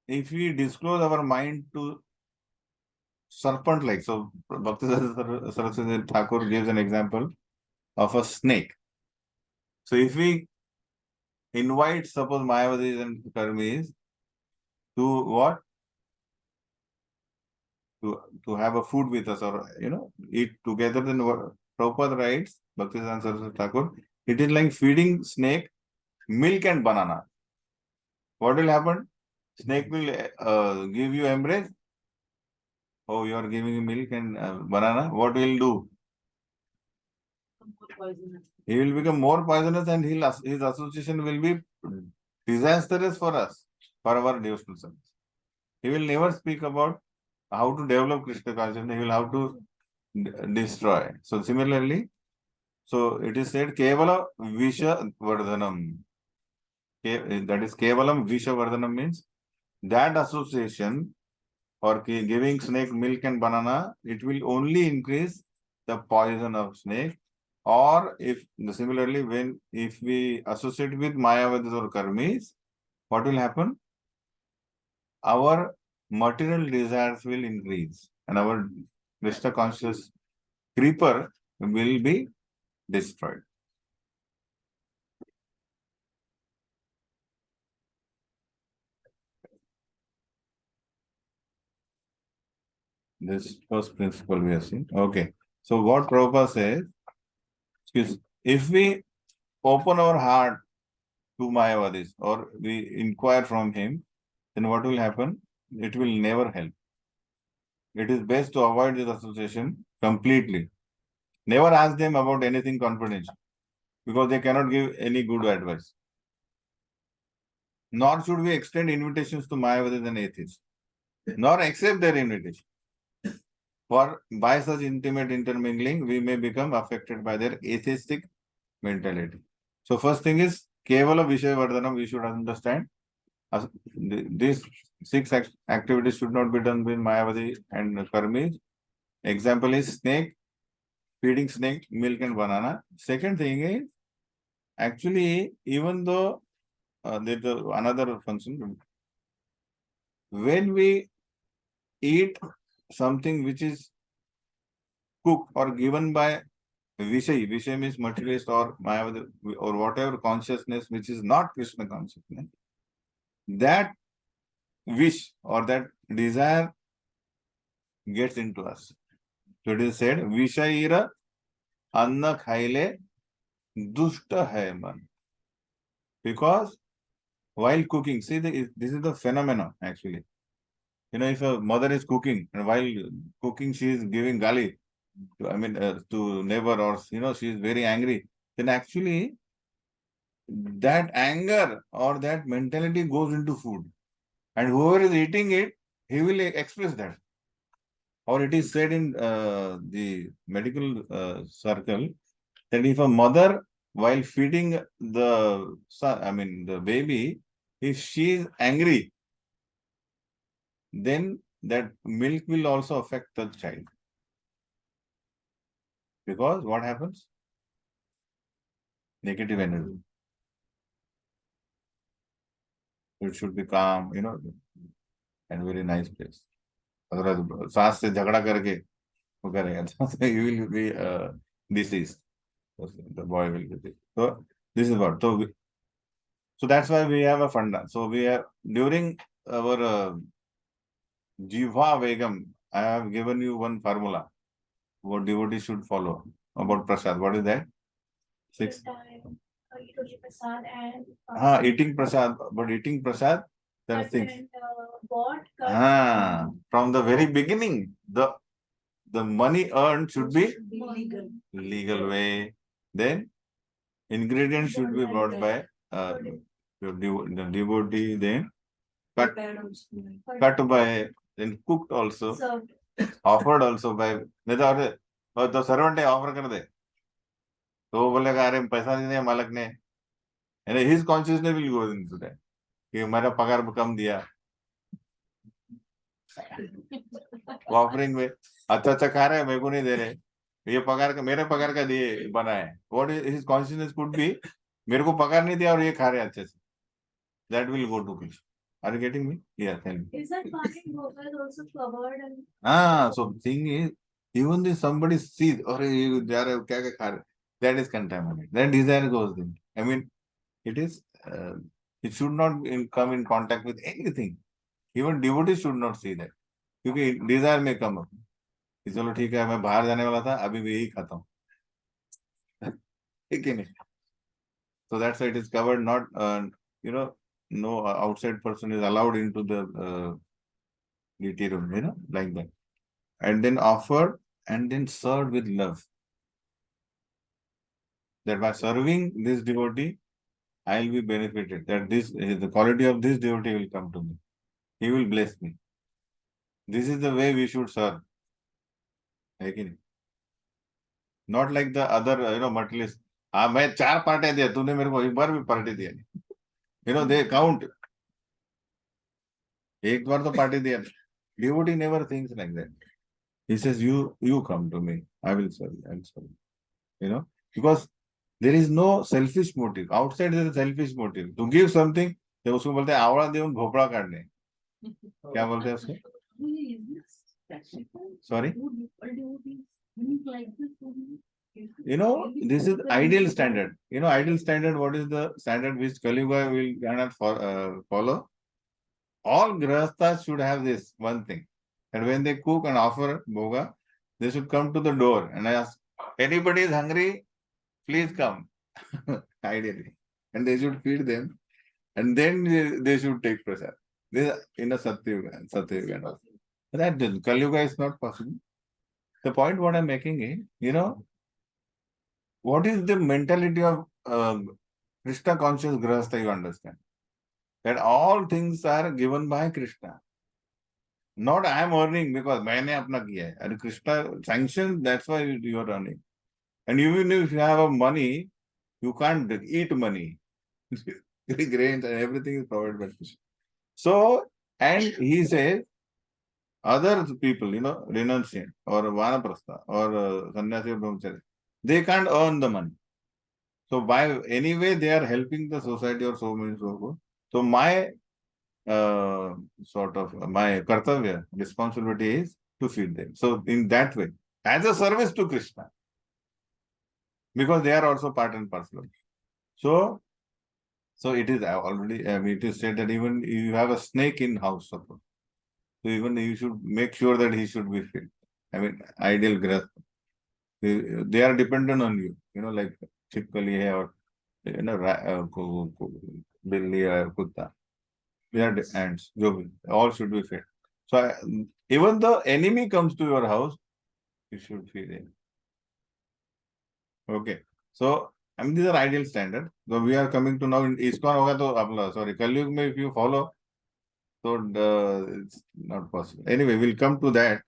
B: if we disclose our mind to serpent like, so Bhakti Saraswati Thakur gives an example of a snake. So, if we invite, suppose Mayavadis and Karmis to what? To have a food with us or, eat together, then Prabhupada writes, Bhaktisiddhanta Saraswati Thakur, it is like feeding snake milk and banana. What will happen? Snake will give you embrace. Oh, you are giving milk and banana. What will he do? He will become more poisonous and his association will be disastrous for us, for our devotional service. He will never speak about how to develop Krishna consciousness. He will have to destroy. So similarly, so it is said Kevala Visha Vardhanam. That is Kevalam Visha Vardhanam means that association or giving snake milk and banana, it will only increase the poison of snake. Or if similarly, if we associate with Mayavadis or Karmis, what will happen? Our material desires will increase and our Krishna conscious creeper will be destroyed. This first principle we have seen. Okay. So what Prabhupada says is, if we open our heart to Mayavadis or we inquire from him, then what will happen? It will never help. It is best to avoid this association completely. Never ask them about anything confidential because they cannot give any good advice. Nor should we extend invitations to Mayavadis and atheists, nor accept their invitation. For by such intimate intermingling, we may become affected by their atheistic mentality. So first thing is, Kevala Vishaya Vardhanam, we should understand. These six activities should not be done with Mayavadi and Karmis. Example is snake, feeding snake, milk and banana. Second thing is, actually, even though there's another function, when we eat something which is cooked or given by Vishay means materialist or Mayavadi or whatever consciousness which is not Krishna consciousness, that wish or that desire gets into us. So it is said, Vishayira Anna Khaile Dushta Hai Man. Because while cooking, see, this is the phenomenon actually. You know, if a mother is cooking and while cooking she is giving gali, to neighbor, or she is very angry, then actually that anger or that mentality goes into food, and whoever is eating it, he will express that. Or it is said in the medical circle that if a mother, while feeding the son, the baby, if she is angry, then that milk will also affect the child. Because what happens? Negative energy. It should be calm, and very nice place. Otherwise, सास से झगड़ा करके वो करेगा, so you will be deceased. The boy will be deceased. So this is what. So that's why we have a funda. So we have, during our Jiva Vegam, I have given you one formula what devotees should follow about prasad. What is that? 6. Eating prasad, but eating prasad, there are things. From the very beginning, the money earned should be legal way. Then ingredients should be brought by the devotee, then cut by, then cooked also, offered also by. तो servant offer कर दे, तो वो बोलेगा अरे पैसा नहीं दिया मालिक ने, and his consciousness will go into that कि मेरा पगार कम दिया. ऑफरिंग में अच्छा अच्छा खा रहे हैं, मेरे को नहीं दे रहे, ये पगार का, मेरे पगार का दिए बना है. What is his consciousness could be, मेरे को पगार नहीं दिया और ये खा रहे हैं अच्छे से. That will go to Krishna. Are you getting me? Yeah, tell me.
A: Is that parking broker also covered?
B: So thing is, even if somebody sees, or that is contaminated. That desire goes in. It is, it should not come in contact with anything. Even devotees should not see that. क्योंकि desire may come up. चलो ठीक है, मैं बाहर जाने वाला था, अभी भी यही खाता हूँ. ठीक है नहीं? So that's why it is covered. Not, no outside person is allowed into the deity room, like that. And then offered and then served with love. That by serving this devotee, I will be benefited. That the quality of this devotee will come to me. He will bless me. This is the way we should serve. Not like the other, materialist. मैं 4 पार्टियां दिया, तूने मेरे को एक बार भी party दिया नहीं. They count. एक बार तो पार्टी दिया. Devotee never thinks like that. He says, you come to me, I will serve you. I will serve you. Because there is no selfish motive. Outside there is a selfish motive. To give something, तो उसको बोलते हैं आवड़ा देवन भोपड़ा काटने. क्या बोलते हैं उसको? Sorry? This is ideal standard. Ideal standard, what is the standard which Kali Yuga will cannot follow? All grahasthas should have this one thing. And when they cook and offer bhoga, they should come to the door and ask, anybody is hungry, please come. Ideally. And they should feed them. And then they should take prasad. This in a Satyuga. That Kali Yuga is not possible. The point what I'm making is, what is the mentality of Krishna conscious grahastha, you understand? That all things are given by Krishna. Not I am earning because मैंने अपना किया है. And Krishna sanctions, that's why you are earning. And even if you have money, you can't eat money. Grains and everything is provided by Krishna. So, and he says, other people, renunciant or vanaprastha or sannyasi or brahmachari, they can't earn the money. So by anyway, they are helping the society or so many so forth. So my my kartavya, responsibility is to feed them. So in that way, as a service to Krishna, because they are also part and parcel. So it is already, it is said that even you have a snake in house, suppose. So even you should make sure that he should be fed. I mean, ideal grasp. They are dependent on you, like chipkali hai or, billi or kutta. They are ants, all should be fed. So even the enemy comes to your house, you should feed him. Okay. So I mean, these are ideal standards. So we are coming to now in iskcon hoga to apna, sorry, Kali Yuga mein if you follow, so it's not possible. Anyway, we'll come to that.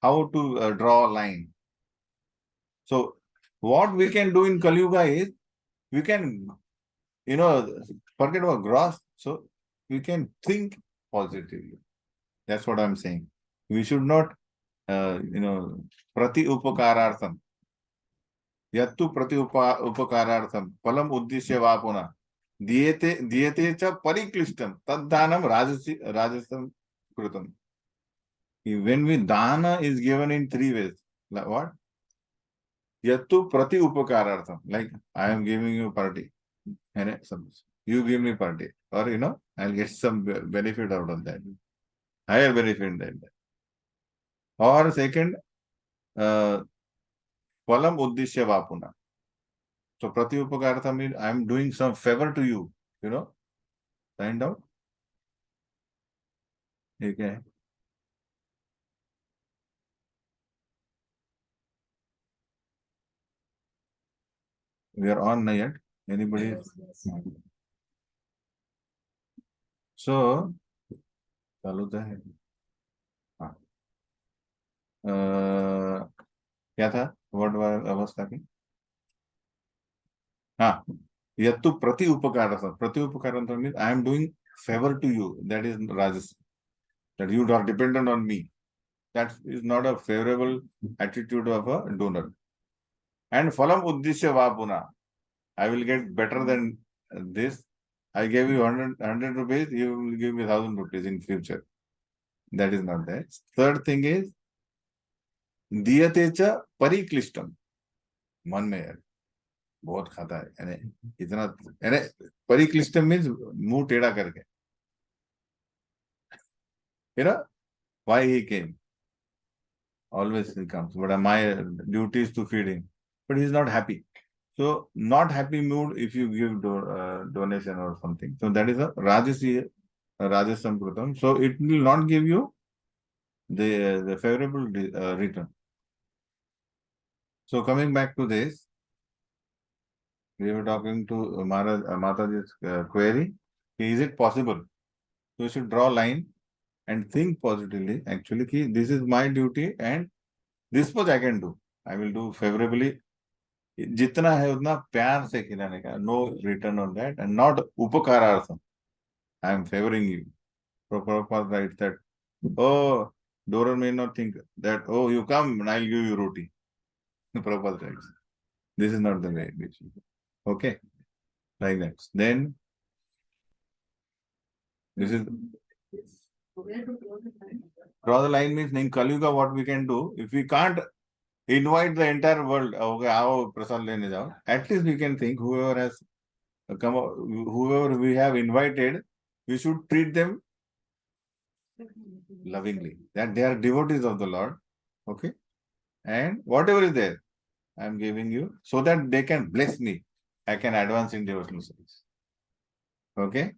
B: How to draw a line. So what we can do in Kali Yuga is, we can, forget about gross. So we can think positively. That's what I'm saying. We should not, prati upakarartham. Yattu prati upakarartham. Palam uddishya vapuna. Diyate cha pariklishtam. Taddanam rajasam krutam. When we dana is given in three ways. Like what? Yattu prati upakarartham. Like I am giving you party. And you give me party. Or, I'll get some benefit out of that. Higher benefit than that. Or second, palam uddishya vapuna. So prati upakarartham means I am doing some favor to you. Find out. Okay. We are on yet. Anybody? So, क्या था word अवस्था की? हाँ, यत्तु प्रति उपकार means I am doing favor to you. That is rajas. That you are dependent on me. That is not a favorable attitude of a donor. And phalam uddishya vapuna. I will get better than this. I gave you 100 rupees, you will give me 1,000 rupees in future. That is not there. Third thing is, diyate cha pariklishtam. मन में यार बहुत खाता है यानी इतना यानी परिक्लिष्टम means मुंह टेढ़ा करके why he came, always he comes, but my duty is to feed him, but he is not happy. So not happy mood if you give donation or something. So that is a rajasam krutam. So it will not give you the favorable return. So coming back to this, we were talking to Mataji's query. Is it possible? So you should draw a line and think positively. Actually, this is my duty and this much I can do. I will do favorably. जितना है उतना प्यार से खिलाने का. No return on that and not upakarartham. I am favoring you. Prabhupada writes that, oh, donor may not think that, oh, you come and I'll give you roti. Prabhupada writes. This is not the way. Okay. Like that. Then, this is... Draw the line means in Kali Yuga what we can do. If we can't invite the entire world, okay, आओ प्रसाद लेने जाओ. At least we can think whoever has come, whoever we have invited, we should treat them lovingly, that they are devotees of the Lord. Okay. And whatever is there, I am giving you so that they can bless me. I can advance in devotional service. Okay.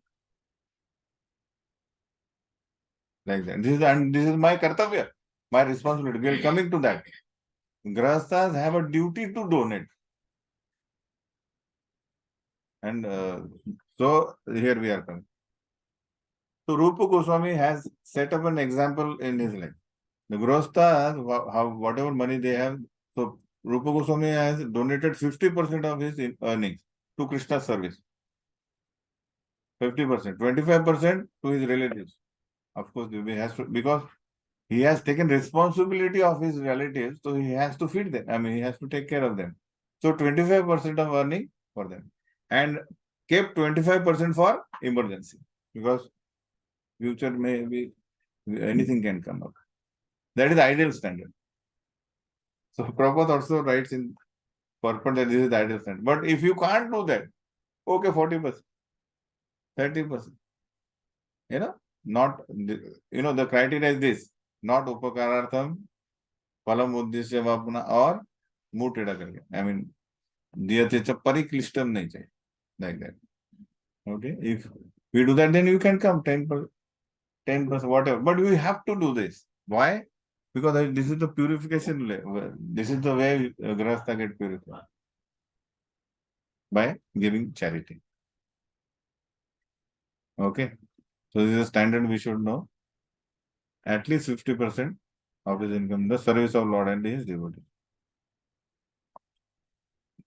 B: Like that. This is my kartavya, my responsibility. We are coming to that. Grahasthas have a duty to donate. And so here we are coming. So Rupa Goswami has set up an example in his life. The Grahasthas, whatever money they have, so Rupa Goswami has donated 50% of his earnings to Krishna service. 50%, 25% to his relatives. Of course, he has to, because he has taken responsibility of his relatives, so he has to feed them. I mean, he has to take care of them. So 25% of earning for them, and kept 25% for emergency, because future may be anything can come up. That is ideal standard. So Prabhupada also writes in purport that this is the ideal standard. But if you can't do that, okay, 40%, 30%. Not, the criteria is this: not upakarartham, phalam uddishya vapna, or muh teda karke. I mean, diyatecha pariklishtam nahi chahiye, like that. Okay, if we do that, then you can come 10%, whatever. But we have to do this. Why? Because this is the purification. This is the way Grahastha get purified, by giving charity. Okay, so this is a standard we should know. At least 50% of his income, the service of Lord and his devotee.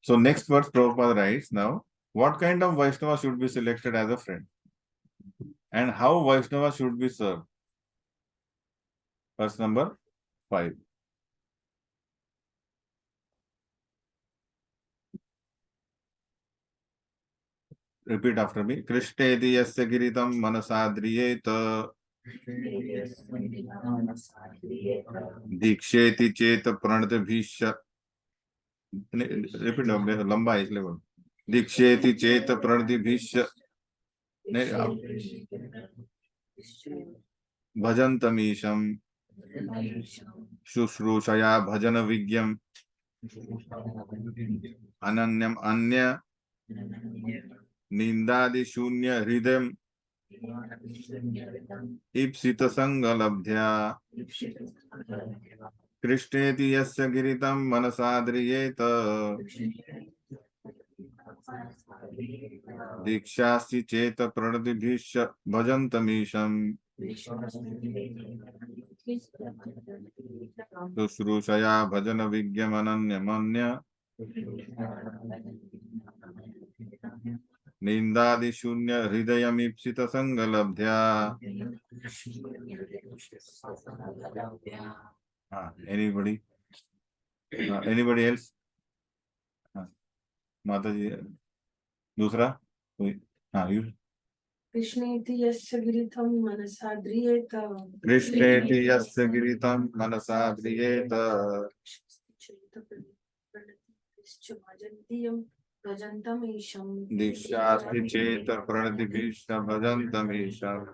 B: So next verse, Prabhupada writes now, what kind of Vaishnava should be selected as a friend? And how Vaishnava should be served? Verse number 5. Repeat after me. Krishneti yasya giritam manasadriyeta diksheti cheta pranadabhisya. Repeat, lamba है इसलिए बोल. दीक्षेति चेत प्रणतिभिश्च भजन्तमीशं शुश्रूषया भजन विज्ञम् अनन्यम अन्य निंदादि शून्य हृदयम् ईप्सित संग लब्ध्या कृष्णेति यस्य गिरितं मनसाद्रियेत दीक्षास्ति चेत प्रणतिभिश्च भजन्तमीशम् शुश्रूषया भजन विज्ञमनन्यमन्य निंदादि शून्य हृदयमीप्सित संग लब्ध्या. Anybody? Anybody else? माता जी दूसरा कोई? you.
A: कृष्णेति यस्य गिरितं मनसा ध्रियेत.
B: कृष्णेति यस्य गिरितं मनसा ध्रियेत दीक्षास्ति चेत प्रणतिभिश्च भजन्तमीशम्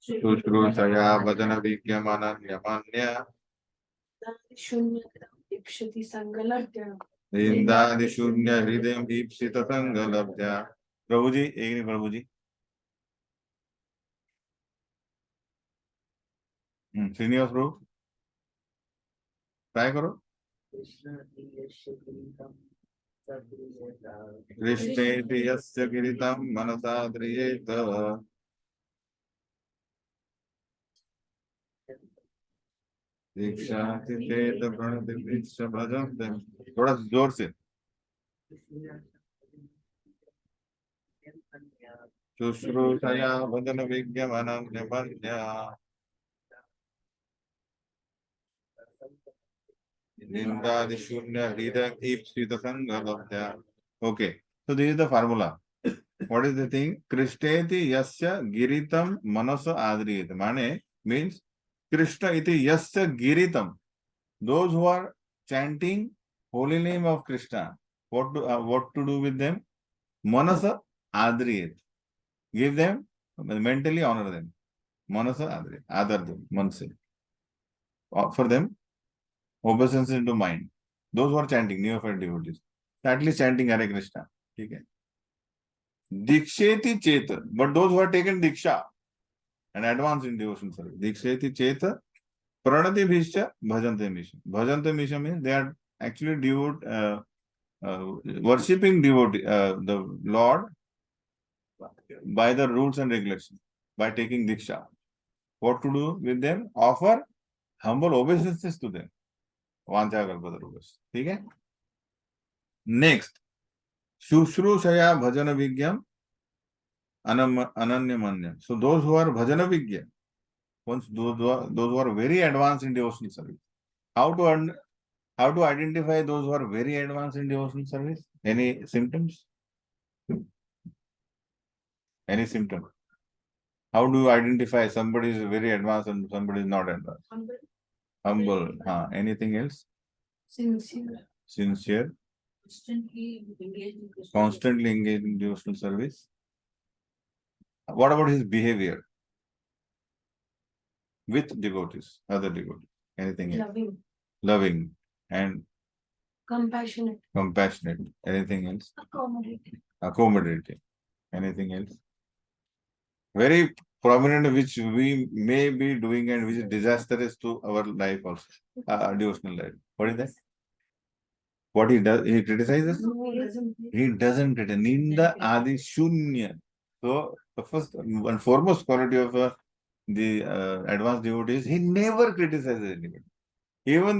B: शुश्रूषया भजन विज्ञमनन्यमन्य निंदादि शून्य हृदयम् ईप्सित संग लब्ध्या. प्रभु जी, एक नहीं प्रभु जी. श्रीनिवास प्रभु ट्राई करो. कृष्णेति यस्य गिरितं मनसा ध्रियेत दीक्षास्ति चेत प्रणतिभिश्च भजन्तम्. थोड़ा जोर से. शुश्रूषया भजन विज्ञमनन्यमन्य निंदादि शून्य हृदय ईप्सित संग लब्ध्या. Okay, so this is the formula. What is the thing? Krishneti yasya giritam manasa adriyet. Mane means Krishna iti yasya giritam. Those who are chanting holy name of Krishna, what to do with them? Manasa adriyet. Give them mentally honor them. Manasa adar them, manse. Offer them obeisance into mind. Those who are chanting, neophyte devotees, at least chanting Hare Krishna. Okay. Diksheti Cheta, but those who are taken Diksha and advanced in devotion service. Diksheti Cheta, Pranati Bhischa, Bhajante Misha. Bhajante Misha means they are actually worshipping devotee, the Lord by the rules and regulations, by taking Diksha. What to do with them? Offer humble obeisances to them. Vancha Kalpatarubhas. Okay? Next, Shushrusaya Bhajana Vigyam Ananya Manya. So those who are Bhajana Vigya, once those who are very advanced in devotional service. How to identify those who are very advanced in devotional service? Any symptoms? Any symptom? How do you identify somebody is very advanced and somebody is not advanced? Humble. Anything else?
A: Sincere.
B: Sincere. Constantly engaged in devotional service. What about his behavior with devotees, other devotees? Anything else? Loving and compassionate. Anything else? Accommodating. Anything else? Very prominent, which we may be doing and which is disastrous to our life also, devotional life. What is that? What he does, he criticizes?
A: No,
B: he doesn't criticize. Ninda Adi Shunya. So the first and foremost quality of the advanced devotee is he never criticizes anybody. Even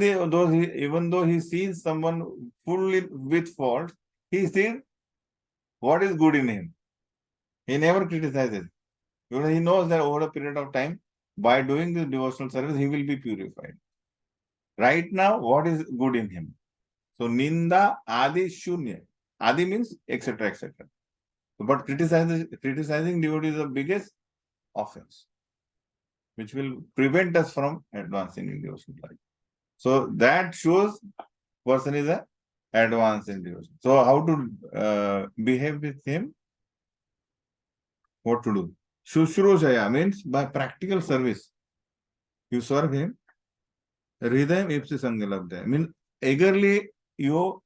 B: though he sees someone fully with fault, he sees what is good in him. He never criticizes. Because he knows that over a period of time, by doing this devotional service, he will be purified. Right now, what is good in him? So, Ninda Adi Shunya. Adi means etc. etc. But criticizing devotee is the biggest offense, which will prevent us from advancing in devotional life. So, that shows person is a advanced in devotion. So, how to behave with him? What to do? Shushrusaya means by practical service. You serve him. Hridayam ipsi sangalabdha. I mean, eagerly you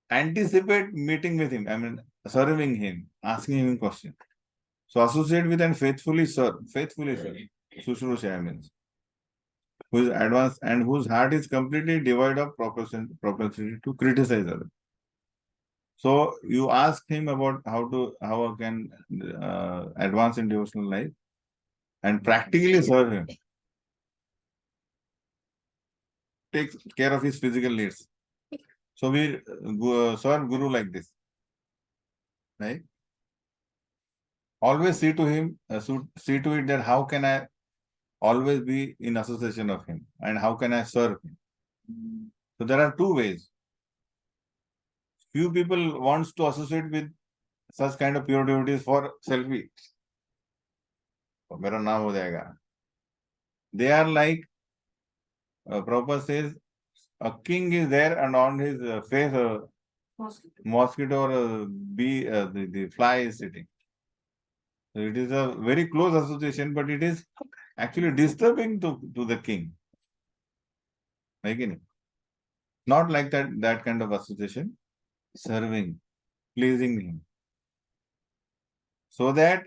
B: anticipate meeting with him. I mean, serving him, asking him questions. So associate with and faithfully serve. Faithfully serve. Shushrusaya means who is advanced and whose heart is completely devoid of propensity to criticize others. So you ask him about how can advance in devotional life and practically serve him. Take care of his physical needs. So we serve Guru like this. Right? Always see to him, see to it that how can I always be in association of him and how can I serve him. So there are two ways. Few people wants to associate with such kind of pure devotees for selfie. मेरा नाम हो जाएगा. They are like Prabhupada says, a king is there and on his face a mosquito or a bee, the fly is sitting. So it is a very close association, but it is actually disturbing to the king. Again, not like that kind of association, serving, pleasing him. So that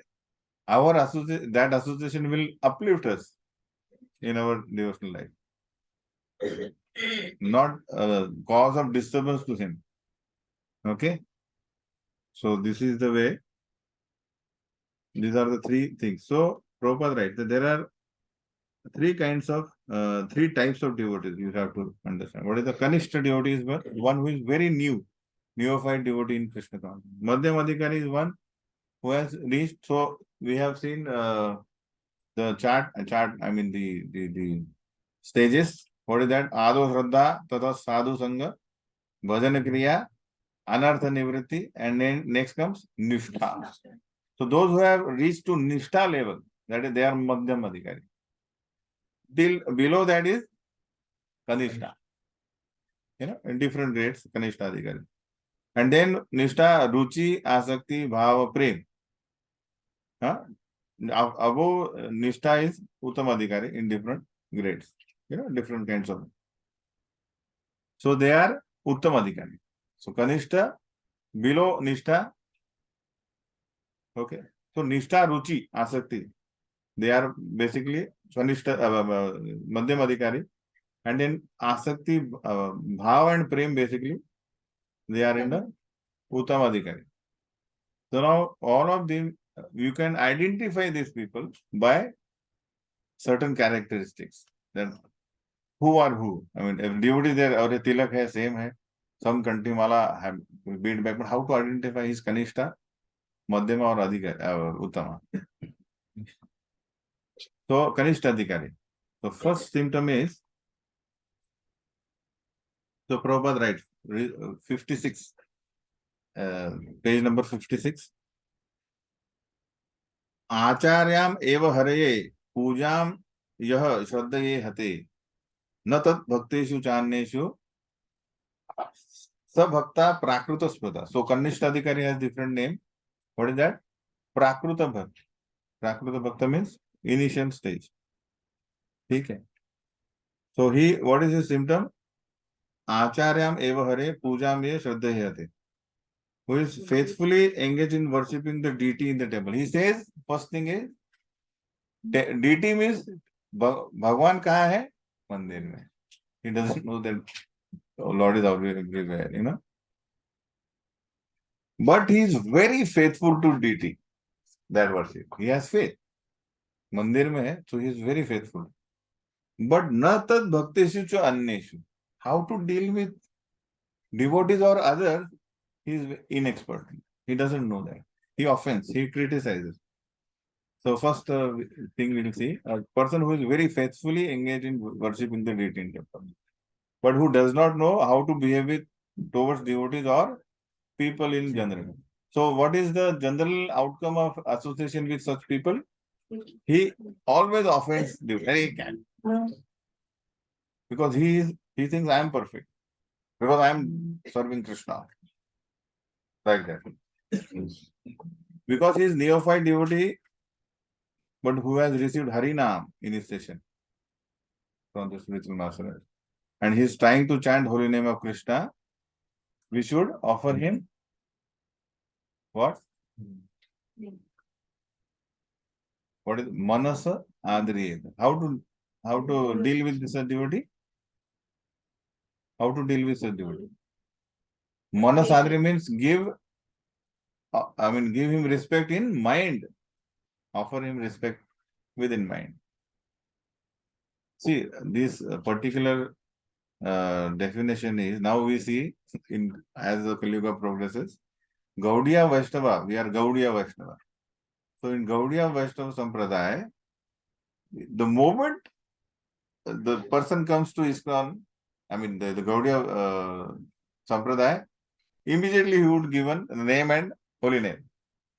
B: our association will uplift us in our devotional life. Not cause of disturbance to him. Okay? So this is the way. These are the three things. So Prabhupada writes that there are three types of devotees you have to understand. What is the Kanishta devotee is one who is very neophyte devotee in Krishna consciousness. Madhyam Adhikari is one who has reached. So we have seen the chart. I mean the stages. What is that? Ado Shraddha, Tata Sadhu Sangha, Bhajan Kriya, Anartha Nivritti, and then next comes Nishtha. So those who have reached to Nishtha level, that is, they are Madhyam Adhikari. Till below that is Kanishta. In different grades, Kanishta Adhikari. And then Nishtha, Ruchi, Asakti, Bhava, Prem. Above Nishtha is Uttam Adhikari in different grades, different kinds of. So they are Uttam Adhikari. So Kanishta below Nishtha. Okay. So Nishtha, Ruchi, Asakti. They are basically Swanishta, Madhyam Adhikari. And then Asakti, Bhav and Prem basically, they are in the Uttam Adhikari. So now all of them, you can identify these people by certain characteristics. Then who are who? I mean, if devotee there or a tilak hai, same hai. Some Kantimala have beat back, but how to identify his Kanishta, Madhyama or Adhikari, Uttama? So Kanishta Adhikari. The first symptom is, so Prabhupada writes, 56, page number 56. आचार्याम एव हरये पूजाम यह श्रद्धये हते न तत् भक्तेषु चान्येषु सबक्ता प्राकृत स्मृता. So Kanishta Adhikari has different name. What is that? Prakruta Bhakta. Prakruta Bhakta means initial stage. ठीक है. So what is his symptom? Acharyam eva hare pujam ye shraddhayate. Who is faithfully engaged in worshipping the deity in the temple. He says, first thing is, deity means Bhagwan kahan hai? Mandir mein. He doesn't know that Lord is everywhere, But he is very faithful to deity, that worship. He has faith. Mandir mein hai, so he is very faithful. But na tad bhakteshu cha anneshu. How to deal with devotees or others, he is inexpert. He doesn't know that. He offends, he criticizes. So first thing we will see, a person who is very faithfully engaged in worshipping the deity in temple, but who does not know how to behave towards devotees or people in general. So what is the general outcome of association with such people? He always offends devotees. Because he thinks I am perfect. Because I am serving Krishna. Like that. Because he is neophyte devotee, but who has received Harinam initiation from the spiritual master. And he is trying to chant holy name of Krishna. We should offer him what? What is Manasa Adriyeta? How to deal with this devotee? How to deal with such devotee? Manas Adri means give him respect in mind. Offer him respect within mind. See, this particular definition is, now we see, as the Kali Yuga progresses, Gaudiya Vaishnava, we are Gaudiya Vaishnava. So in Gaudiya Vaishnava Sampradaya, the moment the person comes to iskcon, the Gaudiya Sampradaya, immediately he would given name and holy name,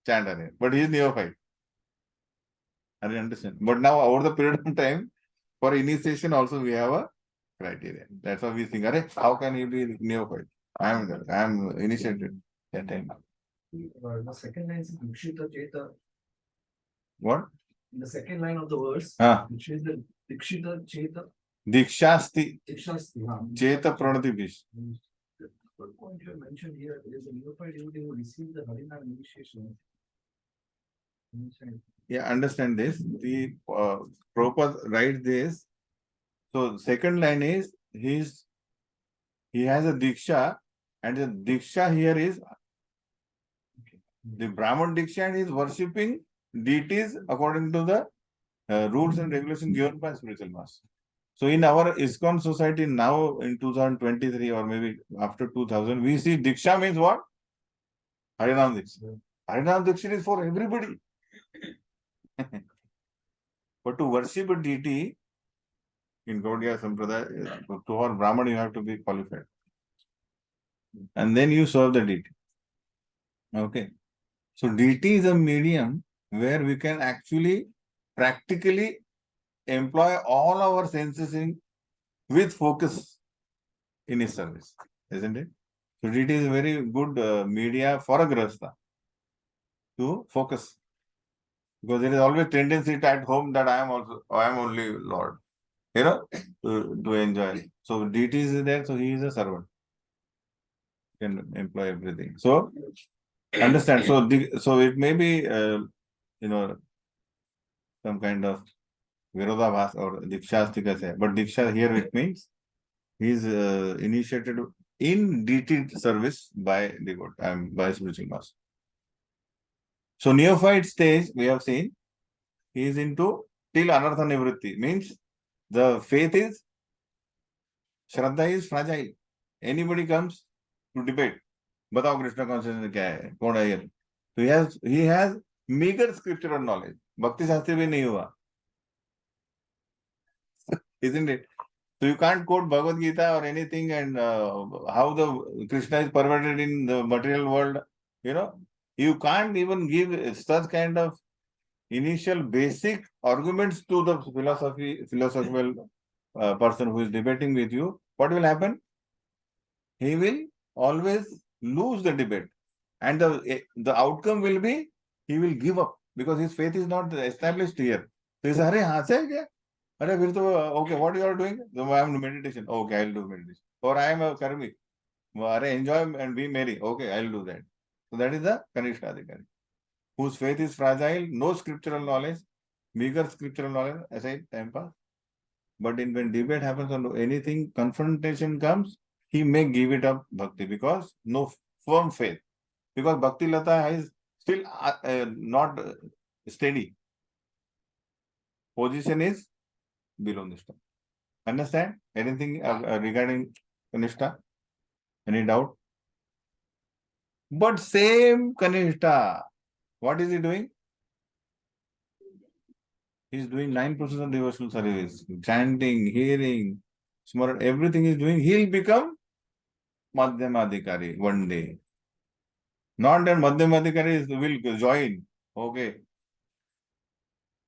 B: chant a name. But he is neophyte. I understand. But now over the period of time, for initiation also we have a criteria. That's why we think, how can he be neophyte? I am initiated that time.
C: The second line is Dikshita Cheta.
B: What?
C: In the second line of the verse, which is the Dikshita Cheta.
B: Dikshasti.
C: Dikshasti.
B: Cheta Pranati Bish.
C: The point you mentioned here is a neophyte devotee who received the Harinam initiation.
B: Yeah, understand this. The Prabhupada writes this. So second line is he has a diksha, and the diksha here is the Brahman diksha, and he is worshipping deities according to the rules and regulations given by spiritual master. So in our iskcon society now in 2023 or maybe after 2000, we see diksha means what? Harinam diksha. Harinam diksha is for everybody. But to worship a deity in Gaudiya Sampradaya, to our Brahman, you have to be qualified. And then you serve the deity. Okay. So deity is a medium where we can actually practically employ all our senses with focus in his service, isn't it? So deity is a very good media for a grahastha to focus. Because there is always tendency at home that I am only Lord, to enjoy. So deity is there, so he is a servant. Can employ everything. So understand. So it may be some kind of virodhabhas or dikshastika say, but diksha here it means he is initiated in deity service by by spiritual master. So neophyte stage we have seen he is into till anartha nivritti means the faith is Shraddha is fragile. Anybody comes to debate. बताओ Krishna consciousness क्या है कौन है ये तो he has meager scriptural knowledge भक्ति शास्त्री भी नहीं हुआ isn't it so you can't quote Bhagavad Gita or anything and how the Krishna is perverted in the material world you can't even give such kind of initial basic arguments to the philosophical person who is debating with you. What will happen? He will always lose the debate and the outcome will be he will give up because his faith is not established here. So he says, "Arey, हाँ से क्या? अरे फिर तो okay, what you are doing? So I am meditation. Okay, I will do meditation. Or I am a karmi. अरे enjoy and be merry. Okay, I will do that. So that is the Kanishka Adhikari, whose faith is fragile, no scriptural knowledge, meager scriptural knowledge, ऐसा ही time pass. But when debate happens on anything, confrontation comes, he may give it up bhakti because no firm faith. Because bhakti lata is still not steady. Position is below Nishta. Understand? Anything regarding Kanishta? Any doubt? But same Kanishta, what is he doing? He is doing 9% of devotional service, chanting, hearing, smaran, everything is doing. He will become Madhyamadhikari one day. Not that Madhyamadhikari will join. Okay.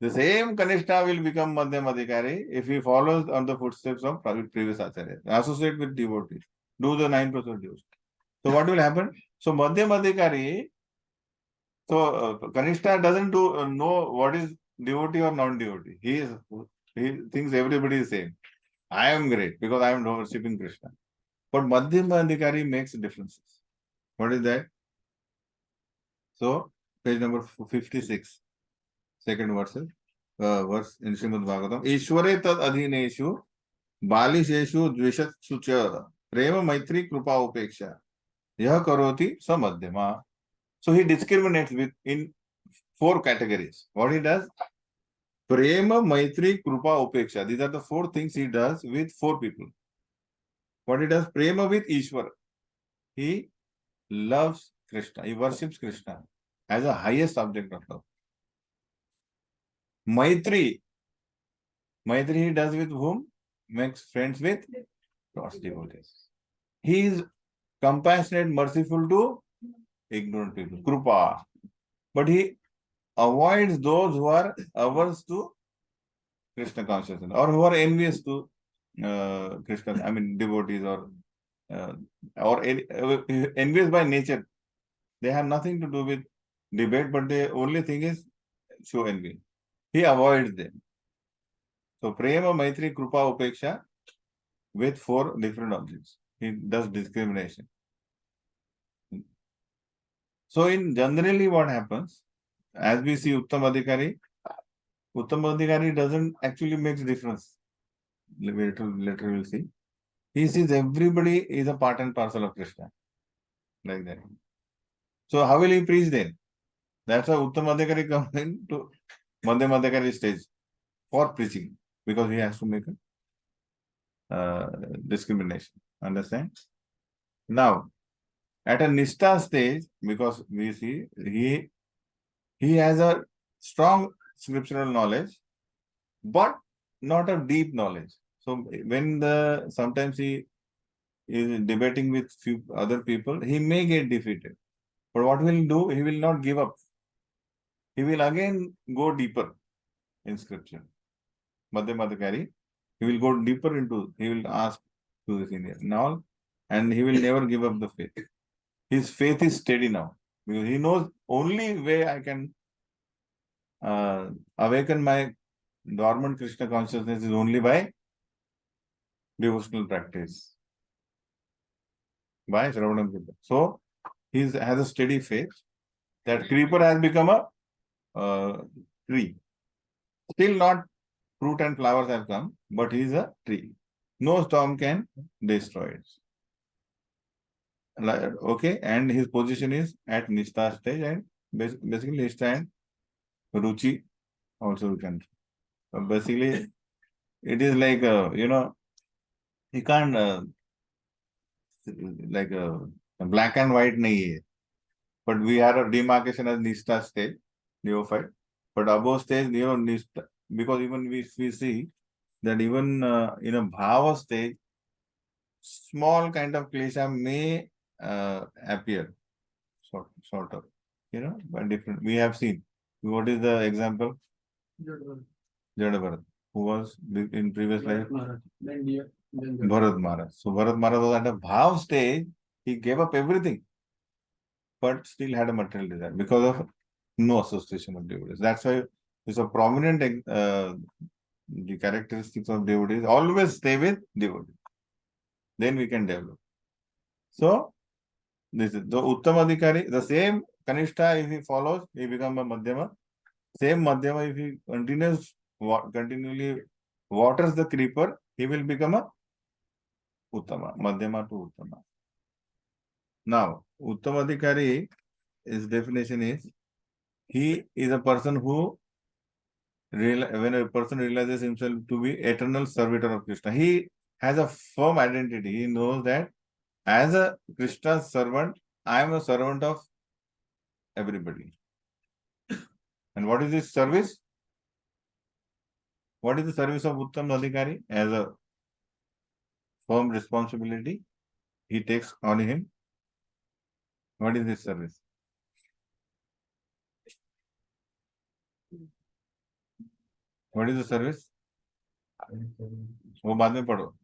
B: The same Kanishta will become Madhyamadhikari if he follows on the footsteps of previous Acharya. Associate with devotees. Do the 9% devotion. So what will happen? So Madhyamadhikari, so Kanishta doesn't know what is devotee or non-devotee. He thinks everybody is same. I am great because I am worshipping Krishna. But Madhyamadhikari makes differences. What is that? So, page number 56, second verse in Srimad Bhagavatam. Ishware tad adhineshu balisheshu dvishatsu cha prema maitri krupa upeksha yah karoti samadhyama. So, he discriminates in 4 categories. What he does? Prema maitri krupa upeksha. These are the 4 things he does with 4 people. What he does? Prema with Ishwar. He loves Krishna. He worships Krishna as a highest object of love. Maitri he does with whom? Makes friends with lost devotees. He is compassionate, merciful to ignorant people. Krupa. But he avoids those who are averse to Krishna consciousness or who are envious to Krishna, devotees or envious by nature. They have nothing to do with debate, but the only thing is show envy. He avoids them. So prema, maitri, krupa, upeksha with 4 different objects. He does discrimination. So in generally what happens, as we see Uttam Adhikari doesn't actually make difference. Later we'll see. He sees everybody is a part and parcel of Krishna. Like that. So how will he preach then? That's why Uttam Adhikari comes into Madhyam Adhikari stage for preaching. Because he has to make a discrimination. Understand? Now, at a Nishta stage, because we see he has a strong scriptural knowledge, but not a deep knowledge. So when sometimes he is debating with few other people, he may get defeated. But what will he do? He will not give up. He will again go deeper in scripture. Madhyamadhikari, he will go deeper into, he will ask to the senior and all, and he will never give up the faith. His faith is steady now because he knows only way I can awaken my dormant Krishna consciousness is only by devotional practice, by Shravanam Kirtan. So he has a steady faith. That creeper has become a tree. Still not fruit and flowers have come, but he is a tree. No storm can destroy it. Okay, and his position is at Nishta stage, and basically Nishta and Ruchi also we can. Basically, it is like you can't like black and white nahi hai. But we have a demarcation as Nishta stage, neophyte. But above stage, Nishta, because even we see that even in a bhava stage, small kind of klesha may appear, sort of, but different. We have seen. What is the example? Jadabharat, who was in previous life? Bharat Maharaj. So Bharat Maharaj was at a bhav stage. He gave up everything, but still had a material desire because of no association of devotees. That's why it's a prominent the characteristics of devotees. Always stay with devotees. Then we can develop. So this is the Uttama Adhikari. The same Kanishta, if he follows, he becomes a Madhyama. Same Madhyama, if he continually waters the creeper, he will become a Uttama. Madhyama to Uttama. Now, Uttama Adhikari, his definition is, he is a person who, when a person realizes himself to be eternal servitor of Krishna, he has a firm identity. He knows that as a Krishna's servant, I am a servant of everybody. And what is his service? What is the service of Uttam Adhikari? As a firm responsibility he takes on him. What is this service? What is the service? वो बाद में पढ़ो.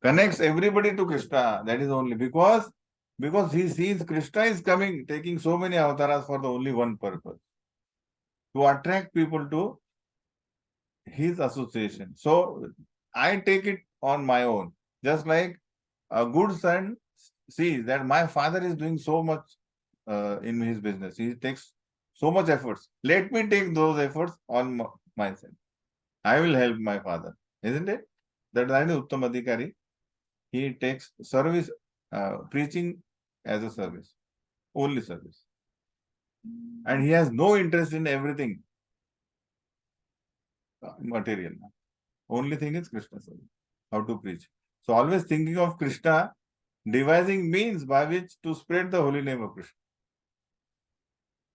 B: Connects everybody to Krishna. That is only because he sees Krishna is coming, taking so many avatars for the only one purpose, to attract people to his association. So I take it on my own. Just like a good son sees that my father is doing so much in his business. He takes so much efforts. Let me take those efforts on myself. I will help my father. Isn't it? That is Uttam Adhikari. He takes service, preaching as a service. Only service. And he has no interest in everything material. Only thing is Krishna service. How to preach. So always thinking of Krishna, devising means by which to spread the holy name of Krishna.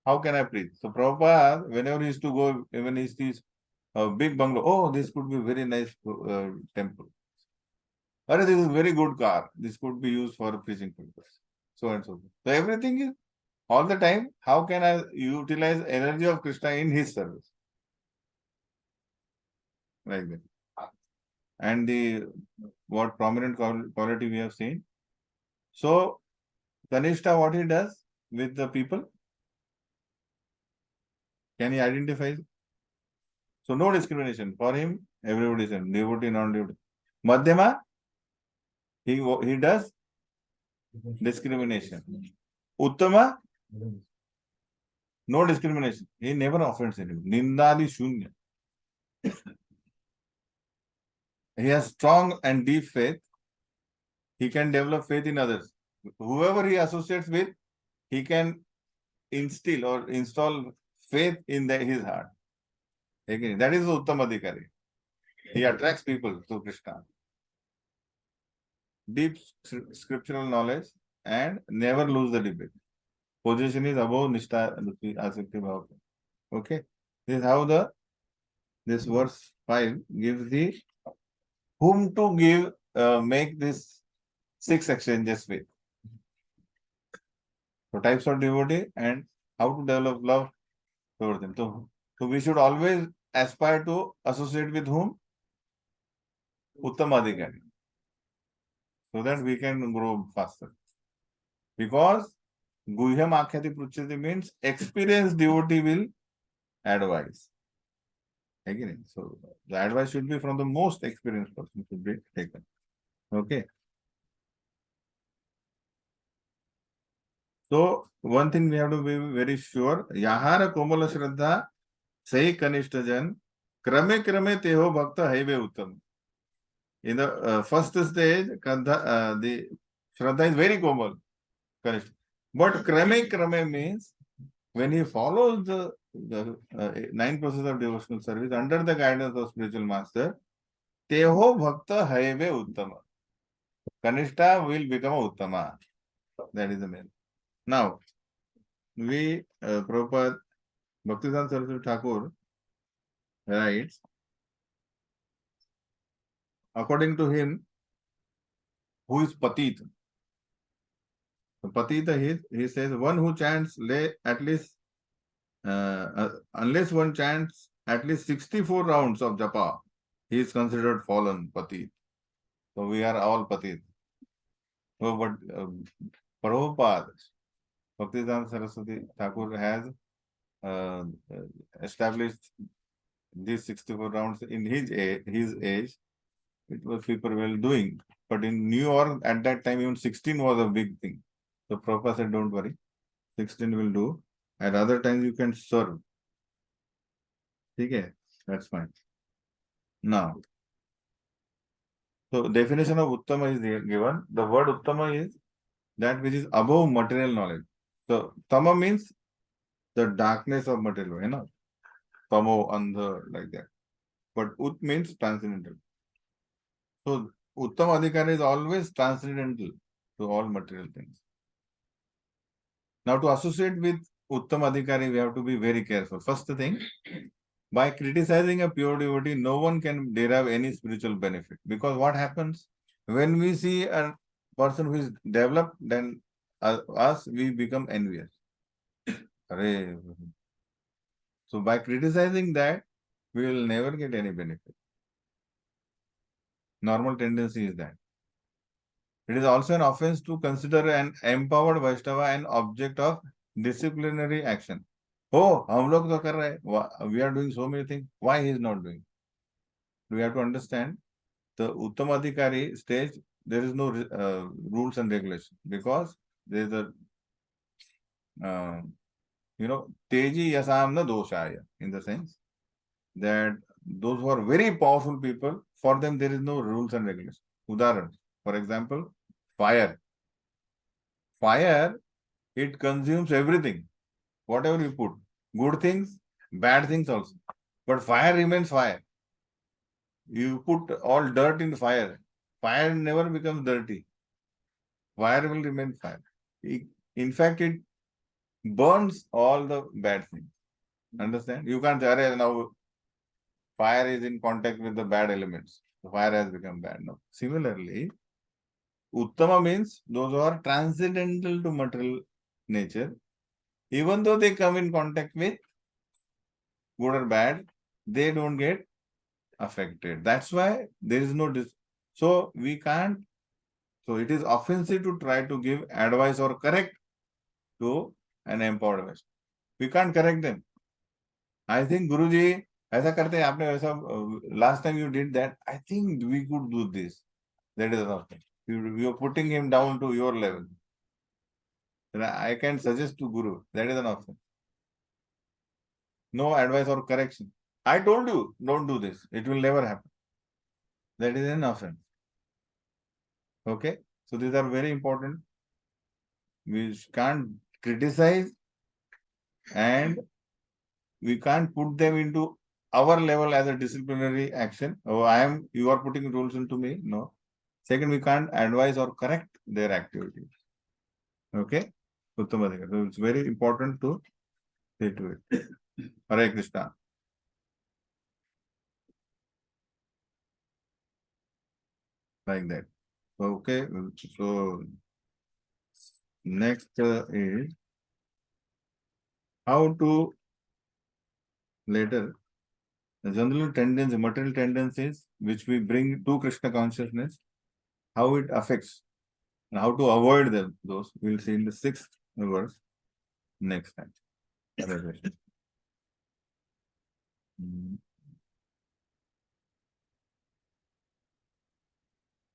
B: How can I preach? So Prabhupada, whenever he used to go, even he sees a big bungalow, oh, this could be very nice temple. Or this is very good car. This could be used for preaching purpose. So and so. So everything is all the time. How can I utilize energy of Krishna in his service? Like that. And what prominent quality we have seen. So Kanishta, what he does with the people? Can he identify? So no discrimination. For him, everybody is same. Devotee, non-devotee. Madhyama, he does discrimination. Uttama, no discrimination. He never offends anyone. Nindadi shunya. He has strong and deep faith. He can develop faith in others. Whoever he associates with, he can instill or install faith in his heart. Again, that is the Uttama Adhikari. He attracts people to Krishna. Deep scriptural knowledge and never lose the debate. Position is above Nishta Asakti Bhava. Okay. This is how this verse 5 gives the whom to give, make this 6 exchanges with. So types of devotee and how to develop love towards them. So we should always aspire to associate with whom? Uttama Adhikari. So that we can grow faster. Because Guhyam Akhyati Pruchyati means experienced devotee will advise. Again, so the advice should be from the most experienced person should be taken. Okay. So one thing we have to be very sure, Yahara Komala Shraddha Sai Kanishta Jan Krame Krame Teho Bhakta Haive Uttam. In the first stage, the Shraddha is very Komal, Kanishta. But Krame Krame means when he follows the 9 processes of devotional service under the guidance of spiritual master, Teho Bhakta Haive Uttama. Kanishta will become a Uttama. That is the main. Now, Prabhupada Bhaktivedanta Saraswati Thakur writes, according to him, who is Patit? So Patita he says, one who chants at least, unless one chants at least 64 rounds of japa, he is considered fallen Patit. So we are all Patit. So, but Prabhupada, Bhaktivedanta Saraswati Thakur has established these 64 rounds in his age. It was people were doing. But in New York, at that time, even 16 was a big thing. So Prabhupada said, don't worry, 16 will do. At other times, you can serve. Okay, that's fine. Now, so definition of Uttama is given. The word Uttama is that which is above material knowledge. So Tama means the darkness of material, you know, Tamo, Andha, like that. But Ut means transcendental. So Uttama Adhikari is always transcendental to all material things. Now to associate with Uttama Adhikari, we have to be very careful. First thing, by criticizing a pure devotee, no one can derive any spiritual benefit. Because what happens? When we see a person who is developed, then us, we become envious. So by criticizing that, we will never get any benefit. Normal tendency is that. It is also an offense to consider an empowered Vaishnava an object of disciplinary action. Oh, hum log to kar rahe. We are doing so many things. Why he is not doing? We have to understand the Uttama Adhikari stage, there is no rules and regulations because there is a, Teji Yasamna Doshaya, in the sense that those who are very powerful people, for them there is no rules and regulations. Udaharan, for example, fire. Fire, it consumes everything. Whatever you put, good things, bad things also. But fire remains fire. You put all dirt in fire. Fire never becomes dirty. Fire will remain fire. In fact, it burns all the bad things. Understand? You can't say, now fire is in contact with the bad elements. The fire has become bad. No. Similarly, Uttama means those who are transcendental to material nature. Even though they come in contact with good or bad, they don't get affected. That's why there is no so we can't. So it is offensive to try to give advice or correct to an empowered West. We can't correct them. I think Guruji, ऐसा करते हैं आपने वैसा last time you did that. I think we could do this. That is enough. You are putting him down to your level. I can suggest to Guru. That is an option. No advice or correction. I told you, don't do this. It will never happen. That is an offense. Okay? So these are very important. We can't criticize and we can't put them into our level as a disciplinary action. Oh, you are putting rules into me. No. Second, we can't advise or correct their activities. Okay? So it's very important to say to it. Hare Krishna. Like that. Okay. So next is how to later general tendencies, material tendencies which we bring to Krishna consciousness, how it affects and how to avoid those we'll see in the 6th reverse next time. Hare Krishna.